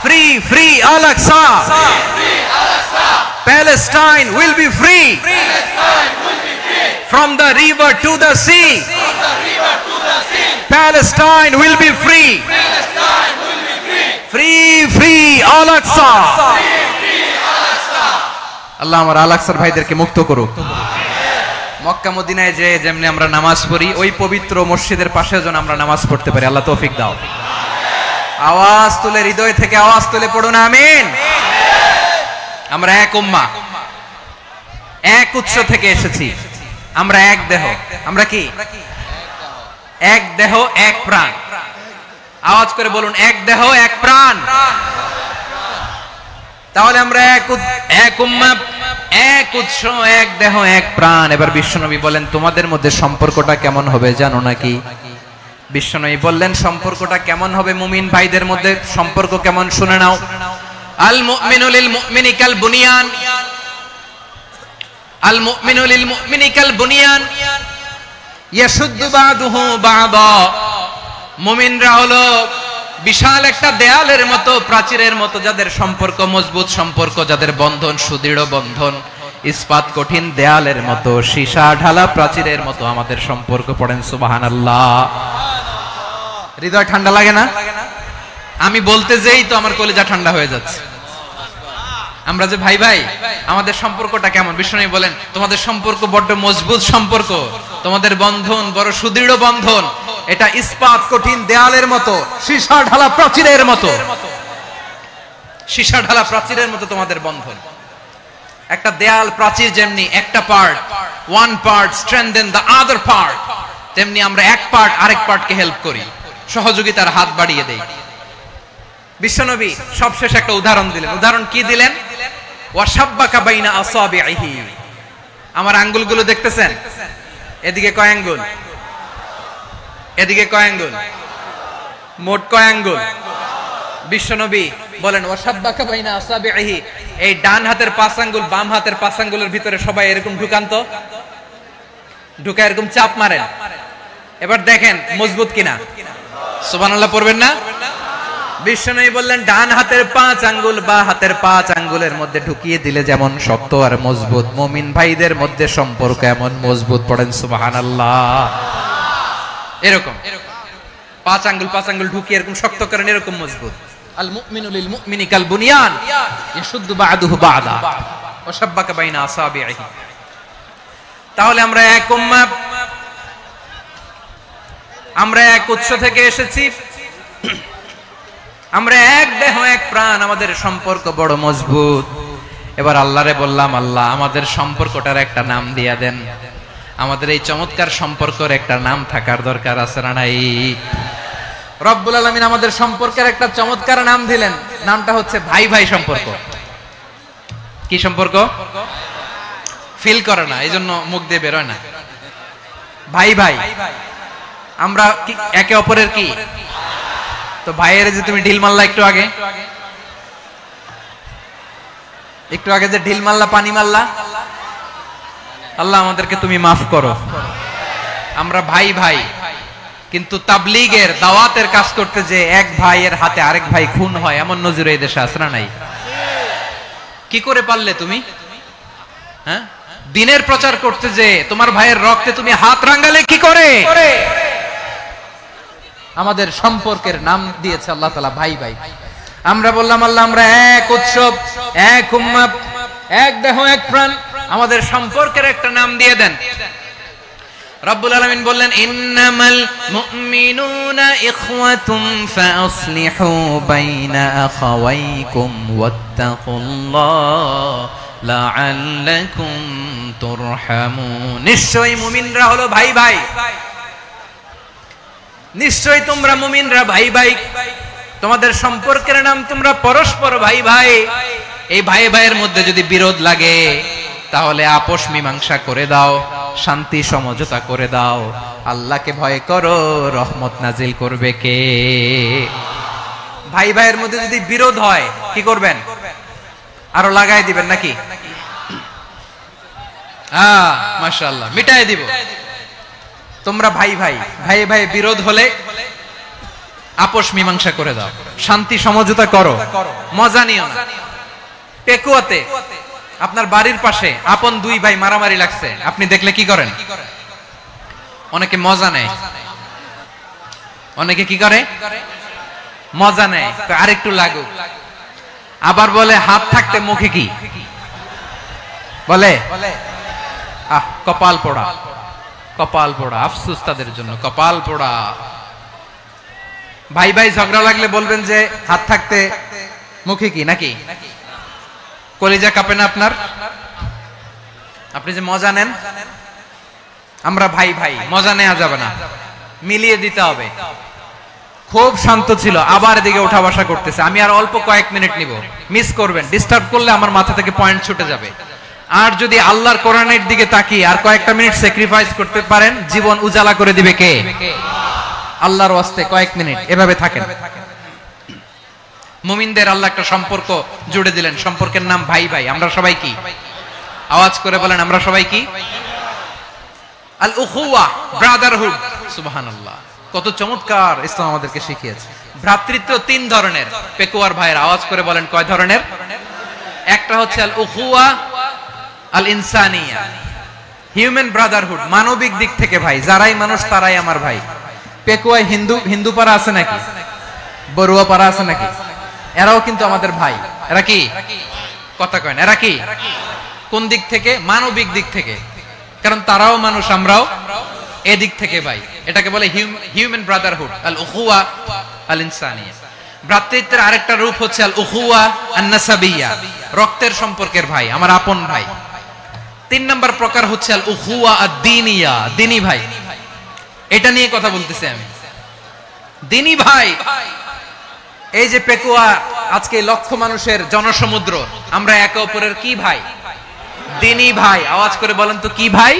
free free Al Aqsa. Palestine will be free from the river to the sea. Palestine will be free. Free free Al Aqsa. আল্লাহ আমার আল আকসার ভাইদেরকে মুক্ত করুক। মক্কা মদিনায় যে যেমনি আমরা নামাজ পড়ি, ওই পবিত্র মসজিদের পাশে যেন আমরা নামাজ পড়তে পারি। আল্লাহ তৌফিক দাও। আওয়াজ তুলে, হৃদয় থেকে আওয়াজ তুলে পড়ুন আমিন। আমরা এক উম্মাহ, এক উৎস থেকে এসেছি, আমরা এক দেহ। আমরা কি? এক দেহ এক প্রাণ। আওয়াজ করে বলুন, এক দেহ এক প্রাণ। তাহলে আমরা এক উম্মাহ, এক উৎস, এক দেহ এক প্রাণ। এবার বিশ্বনবী বলেন, তোমাদের মধ্যে সম্পর্কটা কেমন হবে জানো নাকি? বিশ্বনবী বললেন, সম্পর্কটা কেমন হবে? মুমিন ভাইদের মধ্যে সম্পর্ক কেমন শুনে নাও। আল মুমিনু লিল মুমিনি কাল বুনিয়ান, আল মুমিনু লিল মুমিনি কাল বুনিয়ান ইয়াশুদ্দু বাদুহু বাদা। মুমিনরা হলো বিশাল একটা দেয়ালের মতো, প্রাচীরের মতো, যাদের সম্পর্ক মজবুত সম্পর্ক, যাদের বন্ধন সুদৃঢ় বন্ধন, ইস্পাত কঠিন দেয়ালের মতো, সীসা ঢালা প্রাচীরের মতো আমাদের সম্পর্ক। পড়েন সুবহানাল্লাহ। হৃদয় ঠান্ডা লাগে না? আমি বলতে যেই তো আমার কলিজা ঠান্ডা হয়ে যাচ্ছে। আমরা যে ভাই ভাই, আমাদের সম্পর্কটা কেমন? বিষ্ণু বলেন, তোমাদের সম্পর্ক বড্ড মজবুত সম্পর্ক, তোমাদের বন্ধন বড় সুদৃঢ় বন্ধন, এটা ইস্পাত কঠিন দেয়ালের মতো, সীসা ঢালা প্রাচীরের মতো, সীসা ঢালা প্রাচীরের মতো তোমাদের বন্ধন। একটা দেয়াল প্রাচীর যেমনি একটা part, one part strengthen the other part, তেমনি আমরা এক পার্ট আরেক পার্টকে হেল্প করি, সহযোগিতার হাত বাড়িয়ে দেই। বিশ্বনবী সবশেষ একটা উদাহরণ দিলেন। উদাহরণ কি দিলেন? ওয়াশাব্বাকা বাইনা আসাবিহি। আমার আঙ্গুলগুলো দেখতেছেন? এদিকে কয় আঙ্গুল, এদিকে কয় আঙ্গুল, মোট কয় আঙ্গুল? বিশ্বনবী বলেন, ওয়াশাব্বাকা বাইনা আসাবিহি। এই ডান হাতের 5 আঙ্গুল বাম হাতের 5 আঙ্গুলের ভিতরে সবাই এরকম ঢুকান তো, ঢুকা এরকম চাপ মারেন। এবার দেখেন মজবুত কিনা। সুবহানাল্লাহ পড়বেন না? বিশ্বনবী বললেন, ডান হাতের 5 আঙ্গুল বা হাতের 5 আঙ্গুলের মধ্যে ঢুকিয়ে দিলে যেমন শক্ত আর মজবুত, মুমিন ভাইদের মধ্যে সম্পর্ক এমন মজবুত। পড়েন সুবহানাল্লাহ। এরকম 5 আঙ্গুল ঢুকিয়ে এরকম শক্ত করেন, এরকম মজবুত। আল মুমিনু লিল মুমিনি কাল বুনিয়ান ইয়াশুদ্দু বা'দুহু বা'দা ওয়া শাব্বাকা বাইনা আসাবিহি। তাহলে আমরা এক উম্মাহ, আমরা এক উৎস থেকে এসেছি, আমরা এক দেহ এক প্রাণ, আমাদের সম্পর্ক বড় মজবুত। এবার আল্লাহরে বললাম, আল্লাহ আমাদের সম্পর্কটার একটা নাম দিয়া দেন। আমাদের এই চমৎকার সম্পর্কের একটা নাম থাকার দরকার আছে না নাই? রব্বুল আলামিন আমাদের সম্পর্কের একটা চমৎকার নাম দিলেন। নামটা হচ্ছে ভাই ভাই সম্পর্ক। কি সম্পর্ক? ফিল করে না, এইজন্য মুখ দিয়ে বেরোয় না। ভাই ভাই, আমরা একে অপরের কি? তো ভাইয়ের যে তুমি ঢিল মারলা একটু আগে, একটু আগে যে ঢিল মারলা, পানি মারলা, আল্লাহ আমাদেরকে তুমি মাফ করো। আমরা ভাই ভাই, কিন্তু তাবলীগের দাওয়াতের কাজ করতে যে এক ভাইয়ের হাতে আরেক ভাই খুন হয়, এমন নজির এই দেশে আছে না নাই? কি করে পারলে তুমি? হ্যাঁ, দিনের প্রচার করতে যে তোমার ভাইয়ের রক্তে তুমি হাত রাঙ্গালে কি করে? আমাদের সম্পর্কের নাম দিয়েছে আল্লাহ তাআলা ভাই ভাই। আমরা বললাম, আল্লাহ আমরা এক উৎসব, এক উম্মাহ, এক দেহ এক প্রাণ, আমাদের সম্পর্কের একটা নাম দিয়ে দেন। রব্বুল আলামিন বললেন, ইন্নামাল মুমিনুনা ইখওয়াতুম ফাসলিহু বাইনা আখাওয়াইকুম ওয়াত্তাকুল্লাহ লাআল্লাকুম তুরহামুন। নিশ্চয়ই মুমিনরা হলো ভাই ভাই, নিশ্চয়ই তোমরা মুমিনরা ভাই ভাই, তোমাদের সম্পর্কের নাম তোমরা পরস্পর ভাই ভাই। এই ভাই ভাইয়ের মধ্যে যদি বিরোধ লাগে তাহলে আপোষ মীমাংসা করে দাও, শান্তি সমঝোতা করে দাও। আল্লাহকে ভয় করো, রহমত নাজিল করবে কে? ভাই ভাইয়ের মধ্যে যদি বিরোধ হয় কি করবেন? আরো লাগাই দিবেন নাকি? মাশাআল্লাহ, মিটাই দিব। তোমরা ভাই ভাই, ভাই ভাই বিরোধ হলে আপোষ মীমাংসা করে দাও, শান্তি সমঝোতা করো, মজা নিও না। পেকুয়াতে আপনার বাড়ির পাশে আপন দুই ভাই মারামারি লাগছে, আপনি দেখলে কি করেন? অনেকে মজা নেয়। অনেকে কি করে? মজা নেয়, আরেকটু লাগুক। আবার বলে হাত থাকতে মুখে কি বলে? কপাল পোড়া, কপাল পোড়া। আফসোস তাদের জন্য, কপাল পোড়া। ভাই ভাই ঝগড়া লাগলে বলবেন যে হাত থাকতে মুখে কি, নাকি? কলিজা কাঁপে না আপনার? আপনি যে মজা নেন। আমরা ভাই ভাই, মজা নেওয়া যাবে না, মিলিয়ে দিতে হবে। খুব শান্ত ছিল, আবার এদিকে ওঠা বসা করতেছে। আমি আর অল্প কয়েক মিনিট নিব, মিস করবেন, ডিস্টার্ব করলে আমার মাথা থেকে পয়েন্ট ছুটে যাবে। আর যদি আল্লাহর কোরআনের দিকে তাকিয়ে আর কয়েকটা মিনিট স্যাক্রিফাইস করতে পারেন, জীবন উজালা করে দিবে কে? আল্লাহর ওয়াস্তে কয়েক মিনিট এভাবে থাকেন। মুমিনদের আল্লাহ একটা সম্পর্ক জুড়ে দিলেন, সম্পর্কের নাম ভাই ভাই। আমরা সবাই কি? আওয়াজ করে বলেন, আমরা সবাই কি? আল উখুওয়া, ব্রাদারহুড। সুবহানাল্লাহ, কত চমৎকার ইসলাম আমাদেরকে শিখিয়েছে। ভ্রাতৃত্ব তিন ধরনের। পেকুয়ার ভাইয়ের আওয়াজ করে বলেন, কয় ধরনের? একটা হচ্ছে আল উখুওয়া আল ইনসানিয়া, হিউম্যান ব্রাদারহুড, মানবিক দিক থেকে ভাই, যারাই মানুষ তারাই আমার ভাই। পেকুয়ায় হিন্দু পাড়া আছে নাকি? বড়ুয়া পাড়া আছে নাকি? এরাও কিন্তু আমাদের ভাই। এরা কি? কথা কয় না, এরা কি? কোন দিক থেকে? মানবিক দিক থেকে, কারণ তারাও মানুষ, আমরাও এদিক থেকে ভাই। এটাকে বলে হিউম্যান ব্রাদারহুড, আল উখুওয়া আল ইনসানিয়া। ভ্রাতৃত্বের আরেকটা রূপ হচ্ছে আল উখুওয়া আন নাসাবিয়্যা, রক্তের সম্পর্কের ভাই, আমার আপন ভাই। তিন নম্বর প্রকার হচ্ছে আল উখুওয়া আদ-দীনিয়া, দ্বীনি ভাই। এটা নিয়ে কথা বলতেছি আমি। দ্বীনি ভাই, এই যে পেকুয়া আজকে লক্ষ মানুষের জনসমুদ্র, আমরা একে অপরের কি ভাই? দ্বীনি ভাই। আওয়াজ করে বলেন তো, কি ভাই?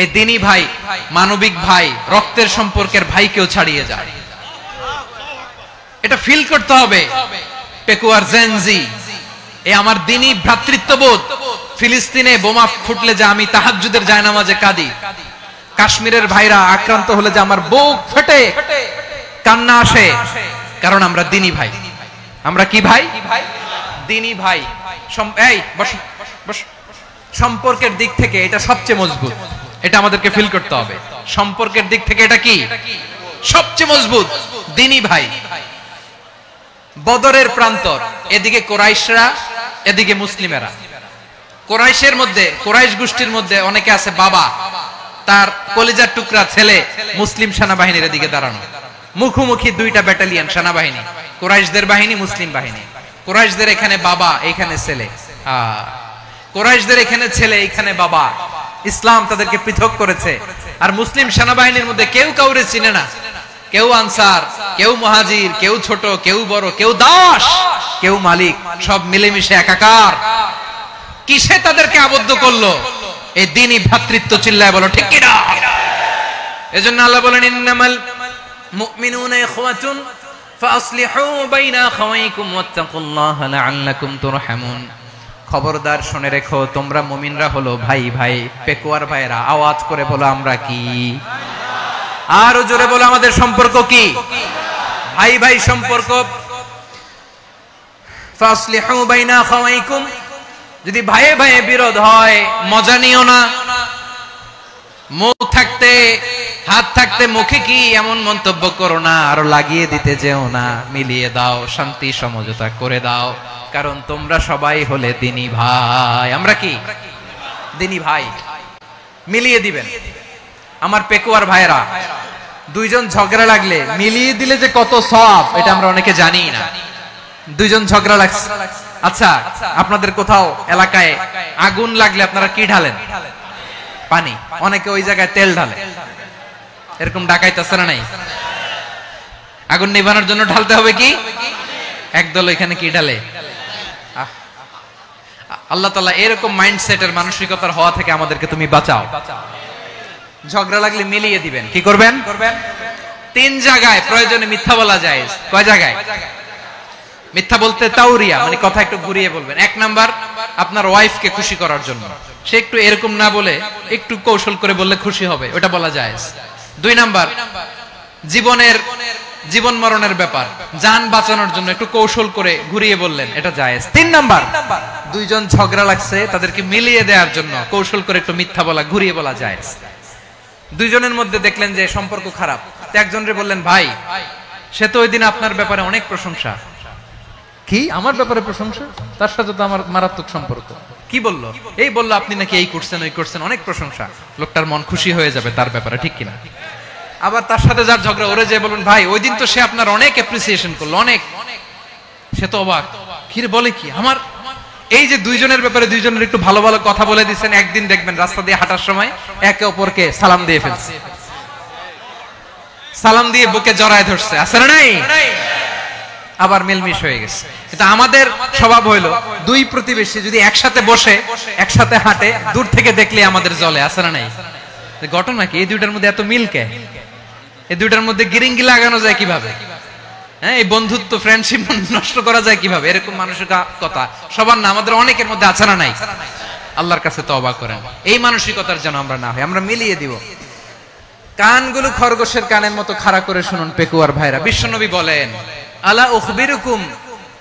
এই দ্বীনি ভাই, মানবিক ভাই, রক্তের সম্পর্কের ভাইকেও ছাড়িয়ে যায়। এটা ফিল করতে হবে। পেকুয়ার জেনজি, এই আমার দ্বীনি ভ্রাতৃত্ববোধ। ফিলিস্তিনে বোমা ফুটলে যে আমি তাহাজ্জুদের জায়নামাজে কাঁদি, কাশ্মীরের ভাইরা আক্রান্ত হলে যে আমার বুক ফেটে কান্না আসে, কারণ আমরা দ্বীনি ভাই। আমরা কি ভাই? দ্বীনি ভাই। এই বসো বসো। সম্পর্কের দিক থেকে এটা সবচেয়ে মজবুত, এটা আমাদেরকে ফিল করতে হবে। সম্পর্কের দিক থেকে এটা কি? সবচেয়ে মজবুত, দ্বীনি ভাই। বদরের প্রান্তর, এদিকে কোরাইশরা, এদিকে মুসলিমেরা। কোরাইশের মধ্যে, কোরাইশ গোষ্ঠীর মধ্যে অনেকে আছে বাবা, তার কলিজার টুকরা ছেলে মুসলিম সেনাবাহিনীর এদিকে দাঁড়ানো, মুখোমুখি দুইটা ব্যাটালিয়ন সেনাবাহিনী, কোরাইশদের বাহিনী, মুসলিম বাহিনী। কোরাইশদের এখানে বাবা, এইখানে ছেলে। কোরাইশদের এখানে ছেলে, এইখানে বাবা। ইসলাম তাদেরকে পৃথক করেছে। আর মুসলিম সেনাবাহিনীর মধ্যে কেউ কাউরে চিনে না, কেউ আনসার, কেউ মুহাজির, কেউ ছোট, কেউ বড়, কেউ দাস, কেউ মালিক, সব মিলেমিশে একাকার। কিসে তাদেরকে আবদ্ধ করলো? এই দ্বীনি ভ্রাতৃত্ব। চিল্লায় বলো ঠিক কিনা? এজন্য আল্লাহ বলেন, ইন্নামাল মুমিনুনা ইখওয়াতুন ফাসলিহু বাইনা আখাওয়াইকুম ওয়াত্তাকুল্লাহা লাআল্লাকুম তুরহামুন। খবরদার শুনে রেখো, তোমরা মুমিনরা হলো ভাই ভাই। পেকুয়ার ভাইরা আওয়াজ করে বলো, আমরা কি? আর জোরে বলো, আমাদের সম্পর্ক কি? ভাই ভাই সম্পর্ক। ফাসলিহু বাইনা আখাওয়াইকুম, যদি ভাইয়ে ভাইয়ে বিরোধ হয় মজা নিও না। মুখ থাকতে, হাত থাকতে মুখে কি এমন মন্তব্য করো না, আরো লাগিয়ে দিতে যেও না। মিলিয়ে দাও, শান্তি সমঝোতা করে দাও, কারণ তোমরা সবাই হলে দ্বীনি ভাই। আমরা কি? দ্বীনি ভাই। মিলিয়ে দিবেন। আমার পেকুয়ার ভাইরা, দুইজন ঝগড়া লাগলে মিলিয়ে দিলে যে কত সওয়াব, এটা আমরা অনেকে জানি না। দুইজন ঝগড়া লাগছে, আচ্ছা আপনাদের কোথাও এলাকায় আগুন লাগলে আপনারা কি ঢালেন? পানি। অনেকে ওই জায়গায় তেল ঢালে। এরকম ডাকাইত আছে না নাই? আগুন নিভানোর জন্য ঢালতে হবে কি? একদল এখানে কি ঢালে? আল্লাহ তাআলা এরকম মাইন্ডসেটের, মানসিকতার হওয়া থেকে আমাদেরকে তুমি বাঁচাও। ঝগড়া লাগলে মিলিয়ে দিবেন। কি করবেন? তিন জায়গায় প্রয়োজনে মিথ্যা বলা যায়। কয় জায়গায় মিথ্যা বলতে? তাওরিয়া, মানে কথা একটু ঘুরিয়ে বলবেন। এক নাম্বার, আপনার ওয়াইফকে খুশি করার জন্য, সে একটু এরকম না বলে একটু কৌশল করে বললে খুশি হবে, ওটা বলা যায়। দুই নাম্বার, জীবন মরণের ব্যাপার, জান বাঁচানোর জন্য একটু কৌশল করে ঘুরিয়ে বললেন, এটা জায়েজ। তিন নাম্বার, দুইজন ঝগড়া লাগছে, তাদেরকে মিলিয়ে দেওয়ার জন্য কৌশল করে একটু মিথ্যা বলা, ঘুরিয়ে বলা জায়েজ। দুইজনের মধ্যে দেখলেন যে সম্পর্ক খারাপ, তো একজনরে বললেন, ভাই সে তো ওই দিন আপনার ব্যাপারে অনেক প্রশংসা। কি আমার ব্যাপারে প্রশংসা? তার সাথে তো আমার মারাত্মক সম্পর্ক। কি বললো? এই বললো আপনি নাকি এই করছেন, ওই করছেন, অনেক প্রশংসা। লোকটার মন খুশি হয়ে যাবে তার ব্যাপারে, ঠিক কিনা? আবার তার সাথে যার ঝগড়া, ওরে যে বলুন, ভাই ওই দিন তো সে আপনার অনেক অ্যাপ্রিসিয়েশন করলো, অনেক। সে তো অবাক, কি রে বলে কি? আমার এই যে দুইজনের ব্যাপারে দুইজনের একটু ভালো ভালো কথা বলে দিচ্ছেন, একদিন দেখবেন রাস্তা দিয়ে হাঁটার সময় একে অপরকে সালাম দিয়ে ফেলছে। সালাম দিয়ে বুকে জড়ায় ধরছে, আছে না নাই? আবার মিলমিশ হয়ে গেছে। কিন্তু আমাদের স্বভাব হইলো দুই প্রতিবেশী যদি একসাথে বসে একসাথে হাঁটে, দূর থেকে দেখলে আমাদের জ্বলে, আছে না নাই? ঘটনা কি? এই দুইটার মধ্যে এত মিল কে? এই দুইটার মধ্যে গিরিঙ্গি লাগানো যায় কিভাবে? হ্যাঁ, এই বন্ধুত্ব ফ্রেন্ডশিপ নষ্ট করা যায় কিভাবে? এরকম মানসিকতা সবার না, আমাদের অনেকের মধ্যে আছে না নাই? আল্লাহর কাছে তওবা করেন এই মানসিকতার যেন আমরা না হই, আমরা মিলিয়ে দিব। কানগুলো খরগোশের কানের মতো খাড়া করে শুনুন পেকুয়ার ভাইরা। বিশ্বনবী বলেন, আলা উখবিরুকুম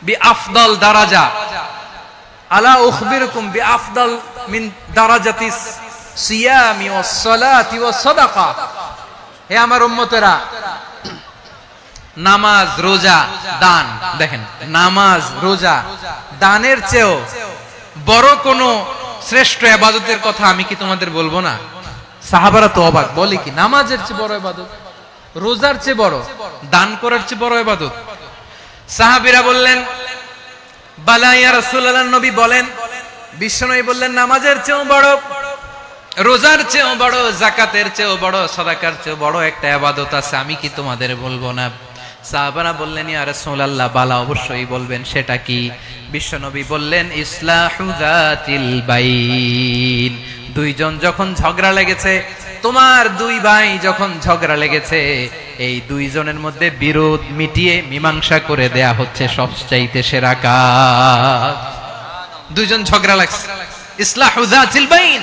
বিআফদাল দারাজা, আলা উখবিরুকুম বিআফদাল মিন দারাজাতিস সিয়ামি ওয়াস সালাতি ওয়াস সাদাকা। হে আমার উম্মতেরা, নামাজ, রোজা, দান, দেখেন নামাজ, রোজা, দানের চেয়েও বড় কোন শ্রেষ্ঠ ইবাদতের কথা আমি কি তোমাদের বলবো না? সাহাবারা তো অবাক, বলে কি নামাজের চেয়ে বড় ইবাদত, রোজার চেয়ে বড়, দান করার চেয়ে বড় ইবাদত? সাহাবীরা বললেন, বালা ইয়া রাসূলুল্লাহ, নবী বলেন। বিশ্বনবী বললেন, নামাজের চেয়েও বড়, রোজার চেয়েও বড়, যাকাতের চেয়েও বড়, সাদাকার চেয়েও বড় একটা ইবাদত আছে, আমি কি তোমাদের বলবো না? সাহাবারা বললেন, ইয়া রাসূলুল্লাহ, বালা, অবশ্যই বলবেন, সেটা কি? বিশ্বনবী বললেন, ইসলাহু যাতিল বাইন। দুইজন যখন ঝগড়া লেগেছে, তোমার দুই ভাই যখন ঝগড়া লেগেছে, এই দুইজনের মধ্যে বিরোধ মিটিয়ে মীমাংসা করে দেয়া হচ্ছে সবচাইতে সেরা কাজ। দুইজন ঝগড়া লাগছে, ইসলাহু যাতিল বাইন,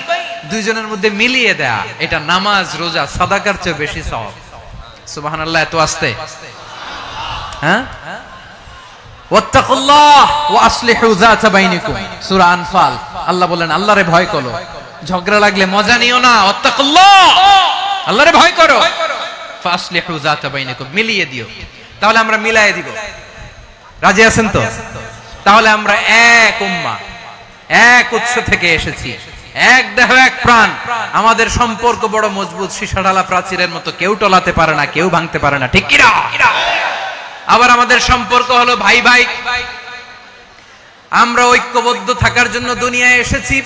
দুইজনের মধ্যে মিলিয়ে দেয়া, এটা নামাজ, রোজা, সাদাকার চেয়ে বেশি সওয়াব। সুবহানাল্লাহ, এত আস্তে, হ্যাঁ? ওয়াত্তাকুল্লাহ ওয়া আসলিহু যাতা বাইনিকুম, সূরা আনফাল। আল্লাহ বলেন, আল্লাহরে ভয় করো, ঝগড়া লাগলে মজা নিও না, ওয়াত্তাকুল্লাহ, আল্লাহরে ভয় করো, ফাসলিহু যাতা বাইনিকুম, মিলিয়ে দিও। তাহলে আমরা মিলায়ে দিব, রাজি আছেন তো? তাহলে আমরা এক উম্মাহ, এক উৎস থেকে এসেছি, এক দেহ এক প্রাণ, আমাদের সম্পর্ক বড় মজবুত, সীসাঢালা প্রাচীরের মতো, কেউ টলাতে পারে না, কেউ ভাঙতে পারে না, ঠিক কি না? আবার আমাদের সম্পর্ক হলো ভাই ভাই, আমরা ঐক্যবদ্ধ থাকার জন্য দুনিয়ায় এসেছি।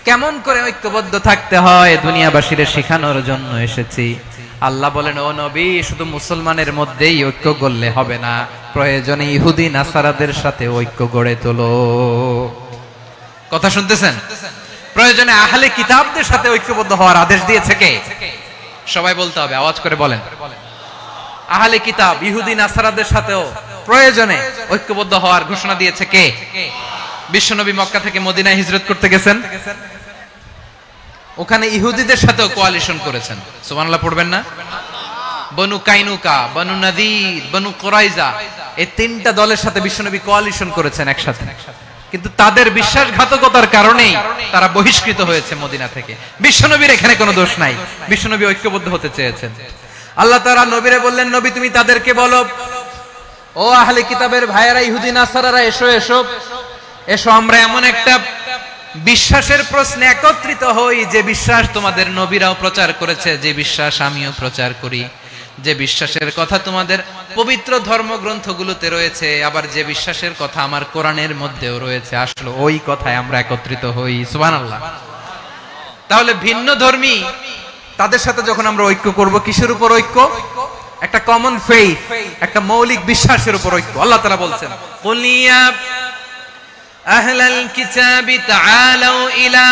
কেমন করে ঐক্যবদ্ধ থাকতে হয় দুনিয়াবাসীদের শেখানোর জন্য এসেছি। আল্লাহ বলেন, ও নবী, শুধু মুসলমানের মধ্যেই ঐক্য গড়লে হবে না, প্রয়োজনে ইহুদি নাসারাদের সাথে ঐক্য গড়ে তোলো। কথা শুনতেছেন? প্রয়োজনে আহলে কিতাবদের সাথে ঐক্যবদ্ধ হওয়ার আদেশ দিয়েছে কে? সবাই বলতে হবে, আওয়াজ করে বলেন। আহলে কিতাব, ইহুদি নাসারাদের সাথেও প্রয়োজনে ঐক্যবদ্ধ হওয়ার ঘোষণা দিয়েছে কে? বিশ্বনবী মক্কা থেকে মদিনায় হিজরত করতে গেছেন, ওখানে ইহুদিদের সাথেও কোয়ালিশন করেছেন। সুবহানাল্লাহ পড়বেন না? বনু কাইনুকা, বনু নাদির, বনু কুরাইজা, এই তিনটা দলের সাথে বিশ্বনবী কোয়ালিশন করেছেন একসাথে। কিন্তু তাদের বিশ্বাসঘাতকতার কারণেই তারা বহিষ্কৃত হয়েছে মদিনা থেকে। বিশ্বনবীর এখানে কোনো দোষ নাই, বিশ্বনবী ঐক্যবদ্ধ হতে চেয়েছেন। আল্লাহ তাআলা নবীরে বললেন, নবী তুমি তাদেরকে বলো, ও আহলে কিতাবের ভাইয়েরা, ইহুদি নাসারারা, এসো এসো এসো, আমরা এমন একটা বিশ্বাসের প্রশ্নে একত্রিত হই, যে বিশ্বাস তোমাদের নবীরাও প্রচার করেছে, যে বিশ্বাস আমিও প্রচার করি, যে বিশ্বাসের কথা তোমাদের পবিত্র ধর্মগ্রন্থগুলোতে রয়েছে, আবার যে বিশ্বাসের কথা আমার কোরআনের মধ্যেও রয়েছে, আসলে ওই কথায় আমরা একত্রিত হই। সুবহানাল্লাহ। তাহলে ভিন্ন ধর্মী তাদের সাথে যখন আমরা ঐক্য করব, কিসের উপর ঐক্য? একটা কমন ফেইথ, একটা মৌলিক বিশ্বাসের উপর ঐক্য। আল্লাহ তাআলা বলছেন, কুল ইয়া আহলাল কিতাবি তাআলাউ ইলা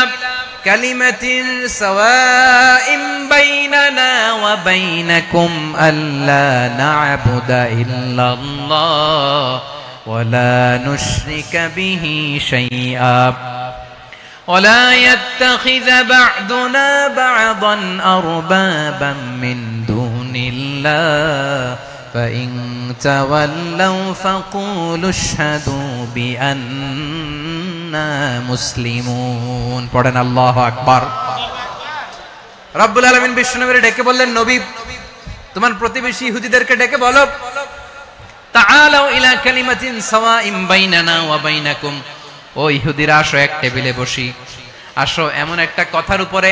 কালিমাতিন সাওয়াইন বাইনানা ওয়া বাইনাকুম আল্লা না'বুদা ইল্লাল্লাহ ওয়া লা নুশরিকা বিহি শাইআ ولا يتخذ بعضنا بعضا أربابا من دون الله فإن تولوا فقولوا اشهدوا بأننا مسلمون। পড়েন আল্লাহু আকবার। রব্বুল আলামিন বিশ্বনবীকে ডেকে বললেন, নবী তোমার প্রতিবেশী ইহুদিদেরকে ডেকে বলো, তাআলাউ ইলা কালিমাতিন সাওয়াইন বাইনানা ওয়া বাইনাকুম, ও ইহুদিরা, আসো এক টেবিলে বসি, আসো এমন একটা কথার উপরে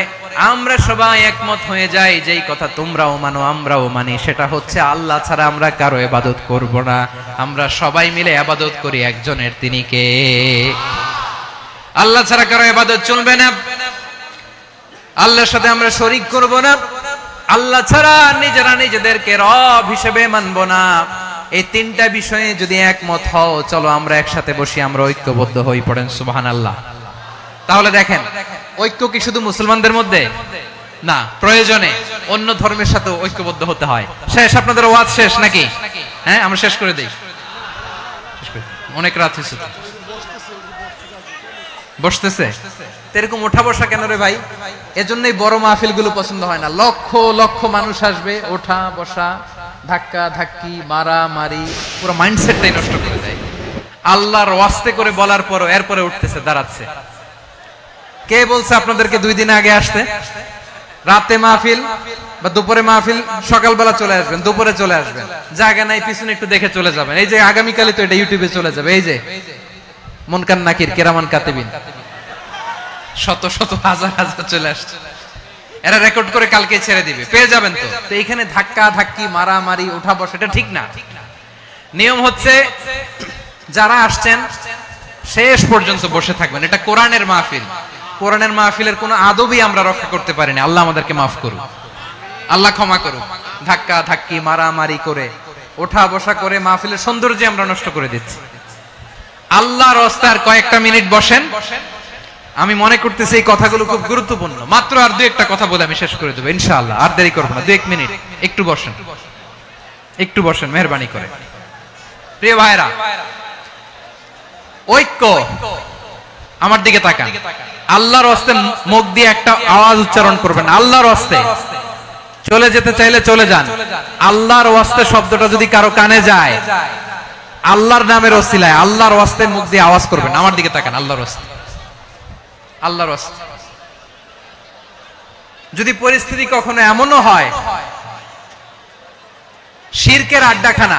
আমরা সবাই একমত হয়ে যাই, যেই কথা তোমরাও মানো আমরাও মানি, সেটা হচ্ছে আল্লাহ ছাড়া আমরা কারো ইবাদত করব না, আমরা সবাই মিলে ইবাদত করি একজনের, তিনি কে? আল্লাহ ছাড়া কারো ইবাদত চলবে না, আল্লাহর সাথে আমরা শরীক করব না, আল্লাহ ছাড়া নিজেরা নিজেদেরকে রব হিসেবে মানব না। এই তিনটা বিষয়ে যদি একমত হও, চলো আমরা একসাথে বসি, আমরা ঐক্যবদ্ধ হই। পড়েন সুবহানাল্লাহ। তাহলে দেখেন, ঐক্য কি শুধু মুসলমানদের মধ্যে না, প্রয়োজনে অন্য ধর্মের সাথে ঐক্যবদ্ধ হতে হয়। শেষ, আপনাদের ওয়াজ শেষ নাকি? হ্যাঁ, আমরা শেষ করে দিই। অনেক রাত হয়েছে, বসতেছে এরকম ওঠা বসা কেন রে ভাই? এজন্যই বড় মাহফিল গুলো পছন্দ হয় না। লক্ষ লক্ষ মানুষ আসবে, ওঠা বসা, ধাক্কা ধাক্কি, মারা মারি, পুরো মাইন্ডসেটটাই নষ্ট করে দেয়। আল্লাহর ওয়াস্তে করে বলার পরও এরপরে উঠতেছে, দাঁড়াচ্ছে। কে বলছে আপনাদেরকে 2 দিন আগে আসতে? রাতে মাহফিল বা দুপুরে মাহফিল, সকালবেলা চলে আসবেন, দুপুরে চলে আসবেন, জায়গা নাই পিছনে একটু দেখে চলে যাবেন। এই যে আগামীকালই তো এটা ইউটিউবে চলে যাবে। এই যে মুনকার নাকির কিরামান কাতিবিন, শত শত হাজার হাজার চলে আসছে, এরা রেকর্ড করে কালকে ছেড়ে দিবে, পেয়ে যাবেন। তো এইখানে ধাক্কা ধাক্কি, মারামারি, ওঠা বসা, এটা ঠিক না। নিয়ম হচ্ছে যারা আসছেন শেষ পর্যন্ত বসে থাকবেন। এটা কোরআনের মাহফিল। কোরআনের মাহফিলের কোনো আদবই আমরা রক্ষা করতে পারিনি। আল্লাহ আমাদেরকে মাফ করুক, আল্লাহ ক্ষমা করুক। ধাক্কা ধাক্কি, মারামারি করে, ওঠা বসা করে মাহফিলের সৌন্দর্য আমরা নষ্ট করে দিচ্ছি। আল্লাহর রাস্তায় কয়েকটা মিনিট বসেন। আমি মনে করতেছি এই কথাগুলো খুব গুরুত্বপূর্ণ। মাত্র আর 2-1টা কথা বলে আমি শেষ করে দেবো ইনশাআল্লাহ। আর দেরি করবো না, 2-1 মিনিট একটু বসেন, একটু বসেন মেহেরবানি করে। প্রিয় ভাইরা, ঐক্য, আমার দিকে তাকান। আল্লাহর রাস্তে মুখ দিয়ে একটা আওয়াজ উচ্চারণ করবেন, আল্লাহর রাস্তে। চলে যেতে চাইলে চলে যান। আল্লাহর রাস্তে শব্দটা যদি কারো কানে যায়, আল্লাহর নামের ওসিলায় আল্লাহর রাস্তে মুখ দিয়ে আওয়াজ করবেন। আমার দিকে তাকান, আল্লাহর রাস্তে, আল্লাহর রাস্তে। যদি পরিস্থিতি কখনো এমনও হয় শিরকের আড্ডাখানা,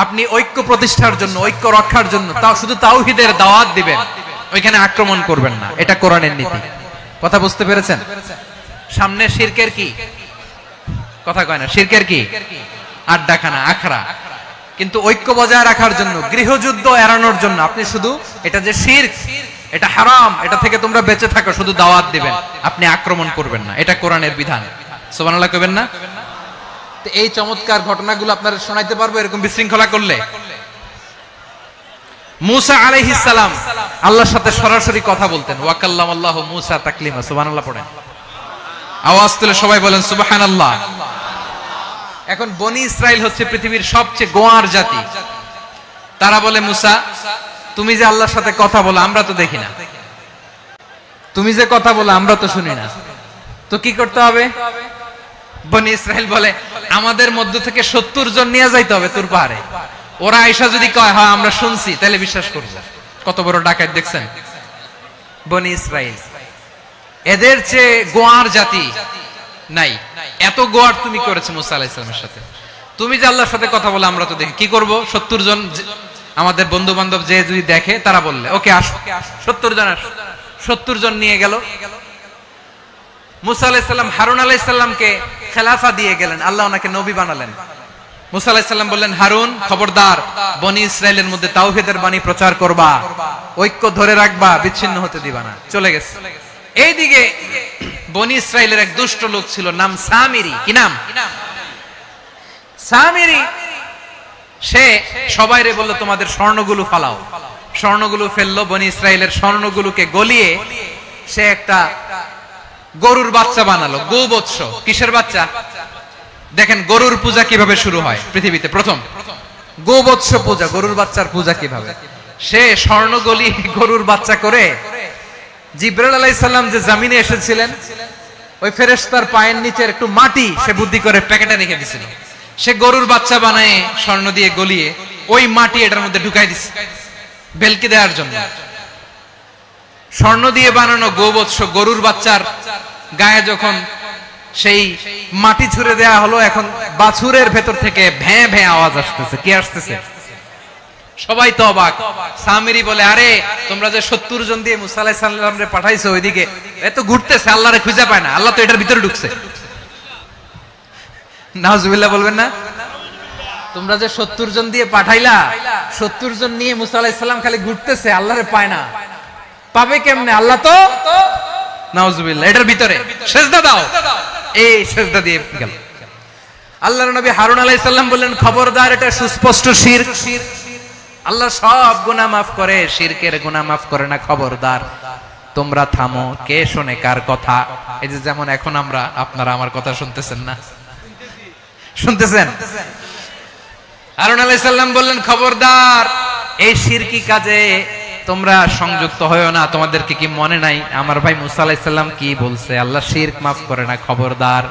আপনি ঐক্য প্রতিষ্ঠার জন্য, ঐক্য রক্ষার জন্য তাও শুধু তাওহীদের দাওয়াত দিবেন, ওইখানে আক্রমণ করবেন না। এটা কোরআনের নীতি। কথা বুঝতে পেরেছেন? সামনে শিরকের কি কথা কয় না, শিরকের কি আড্ডাখানা, আখড়া। কিন্তু ঐক্য বজায় রাখার জন্য, গৃহযুদ্ধ এড়ানোর জন্য আপনি শুধু এটা যে শিরক, এটা হারাম, এটা থেকে তোমরা বেঁচে থাকো, শুধু দাওয়াত দিবেন, আপনি আক্রমণ করবেন না। এটা কোরআনের বিধান। সুবহানাল্লাহ কইবেন না? তো এই চমৎকার ঘটনাগুলো আপনারা শোনাইতে পারবো এরকম বিশৃঙ্খলা করলে। মুসা আলাইহিস সালাম আল্লাহর সাথে সরাসরি কথা বলতেন। ওয়া কাল্লামাল্লাহু মুসা তাকলিমা। সুবহানাল্লাহ পড়েন, আওয়াজ তুলে সবাই বলেন সুবহানাল্লাহ। এখন বনি ইসরাইল হচ্ছে পৃথিবীর সবচেয়ে গোয়ার জাতি। তারা বলে, মুসা তুমি যে আল্লাহর সাথে কথা বলো আমরা তো দেখি না, তুমি যে কথা বলো আমরা তো শুনি না, তো কি করতে হবে? বনি ইসরাইল বলে, আমাদের মধ্য থেকে 70 জন নিয়ে যাইতে হবে তুর পাহাড়ে। ওরা আয়েশা যদি কয় হ্যাঁ আমরা শুনছি, তাহলে বিশ্বাস করব। কত বড় ডাকাত দেখছেন বনি ইসরাইল। এদের চেয়ে গোয়ার জাতি নাই। এত গোয়ার তুমি করেছো মুসা আলাইহিস সালামের সাথে। তুমি যে আল্লাহর সাথে কথা বলে আমরা তো দেখি, কি করব? 70 জন আমাদের বন্ধু বান্ধব যে যদি দেখে, তারা বললে ওকে আসো, 70 জন আসো। 70 জন নিয়ে গেল। মুসা আলাইহিস সালাম হারুন আলাইহিস সালামকে খেলাফা দিয়ে গেলেন, আল্লাহ ওনাকে নবী বানালেন। মুসা আলাইহিস সালাম বললেন, হারুন খবরদার, বনি ইসরাইলের মধ্যে তাওহীদের বাণী প্রচার করবা, ঐক্য ধরে রাখবা, বিচ্ছিন্ন হতে দিবা না। চলে গেছে। এইদিকে বনি ইসরাইলের এক দুষ্ট লোক ছিল, নাম সামিরি। কি নাম? সামিরি। সে সবাইরে বলল তোমাদের স্বর্ণগুলো ফালাও। স্বর্ণগুলো ফেললো। বনি ইসরাইলের স্বর্ণগুলোকে গলিয়ে সে একটা গরুর বাচ্চা বানালো। গোবৎস। কিসের বাচ্চা? দেখেন গরুর পূজা কিভাবে শুরু হয় পৃথিবীতে প্রথম। গোবৎস পূজা, গরুর বাচ্চার পূজা কিভাবে। সে স্বর্ণ গলিয়ে গরুর বাচ্চা করে, জিবরাইল আলাইহিস সালাম যে জমিনে এসেছিলেন, ওই ফেরেশতার পায়ের নিচে একটু মাটি সে বুদ্ধি করে প্যাকেটে রেখে দিয়েছিল। সে গরুর বাচ্চা বানায় স্বর্ণ দিয়ে গলিয়ে ওই মাটি এটার মধ্যে ঢুকাই দিছে বেলকে দেওয়ার জন্য। স্বর্ণ দিয়ে বানানো গোবৎস গরুর বাচ্চার গায়ে যখন সেই মাটি ছুঁড়ে দেয়া হলো, এখন বাছুরের ভেতর থেকে ভ্যাঁ ভ্যাঁ আওয়াজ আসতেছে। কি আসতেছে? সবাই তো অবাক। সামিরি বলে, আরে তোমরা যে 70 জন দিয়ে মুসা আলাইহিস সালামরে পাঠাইছো ওইদিকে, এত ঘুরতেছে, আল্লাহরে খুঁজে পায় না, আল্লাহ তো এটার ভিতরে ঢুকছে। নাউজুবিল্লাহ বলবেন না? তোমরা যে 70 জন দিয়ে পাঠাইলা, 70 জন নিয়ে মুসা আলাইহিস সালাম খালি ঘুরতেছে, আল্লাহরে পায় না। পাবে কেমনে? আল্লাহ তো নাউজুবিল্লাহ এটার ভিতরে। সিজদা দাও। এই সেজদা দিয়ে গেল। আল্লাহর নবী হারুন আলাইহিস সালাম বললেন, খবরদার, এটা সুস্পষ্ট শিরক। আল্লাহ সব গুনাহ মাফ করে, শিরকের গুনাহ মাফ করে না, খবরদার তোমরা থামো। কে শোনে কার কথা? এই যে যেমন এখন আপনারা আমার কথা শুনতেছেন না? শুনতেছেন? হারুন আলাইহিস সালাম বললেন, খবরদার, এই শিরকি কাজে তোমরা সংযুক্ত হয়ো না। তোমাদেরকে কি মনে নাই আমার ভাই মুসা আলাইহিস সালাম কি বলছে? আল্লাহ শিরক মাফ করে না, খবরদার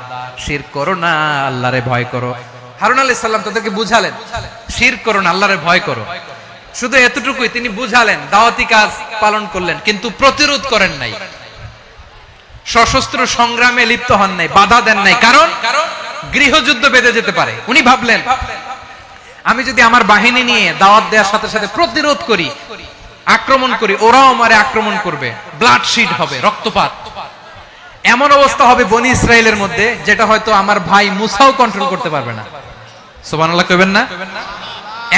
শিরক করো না, আল্লাহরে ভয় করো। হারুন আলাইহিস সালাম তাদেরকে বুঝালেন, শিরক করো না, আল্লাহরে ভয় করো। শুধু এতটুকুই তিনি বুঝালেন, দাওয়াতি কাজ পালন করলেন, কিন্তু প্রতিরোধ করেন নাই, সশস্ত্র সংগ্রামে লিপ্ত হন নাই, বাধা দেন নাই। কারণ গৃহযুদ্ধ বেঁধে যেতে পারে। উনি ভাবলেন, আমি যদি আমার বাহিনী নিয়ে দাওয়াত দেওয়ার সাথে সাথে প্রতিরোধ করি, আক্রমণ করি, ওরাও আমারে আক্রমণ করবে, ব্লাডশিড হবে, রক্তপাত। এমন অবস্থা হবে বনি ইসরাইলের মধ্যে যেটা হয়তো আমার ভাই মুসাও কন্ট্রোল করতে পারবে না। সুবহানাল্লাহ কইবেন না?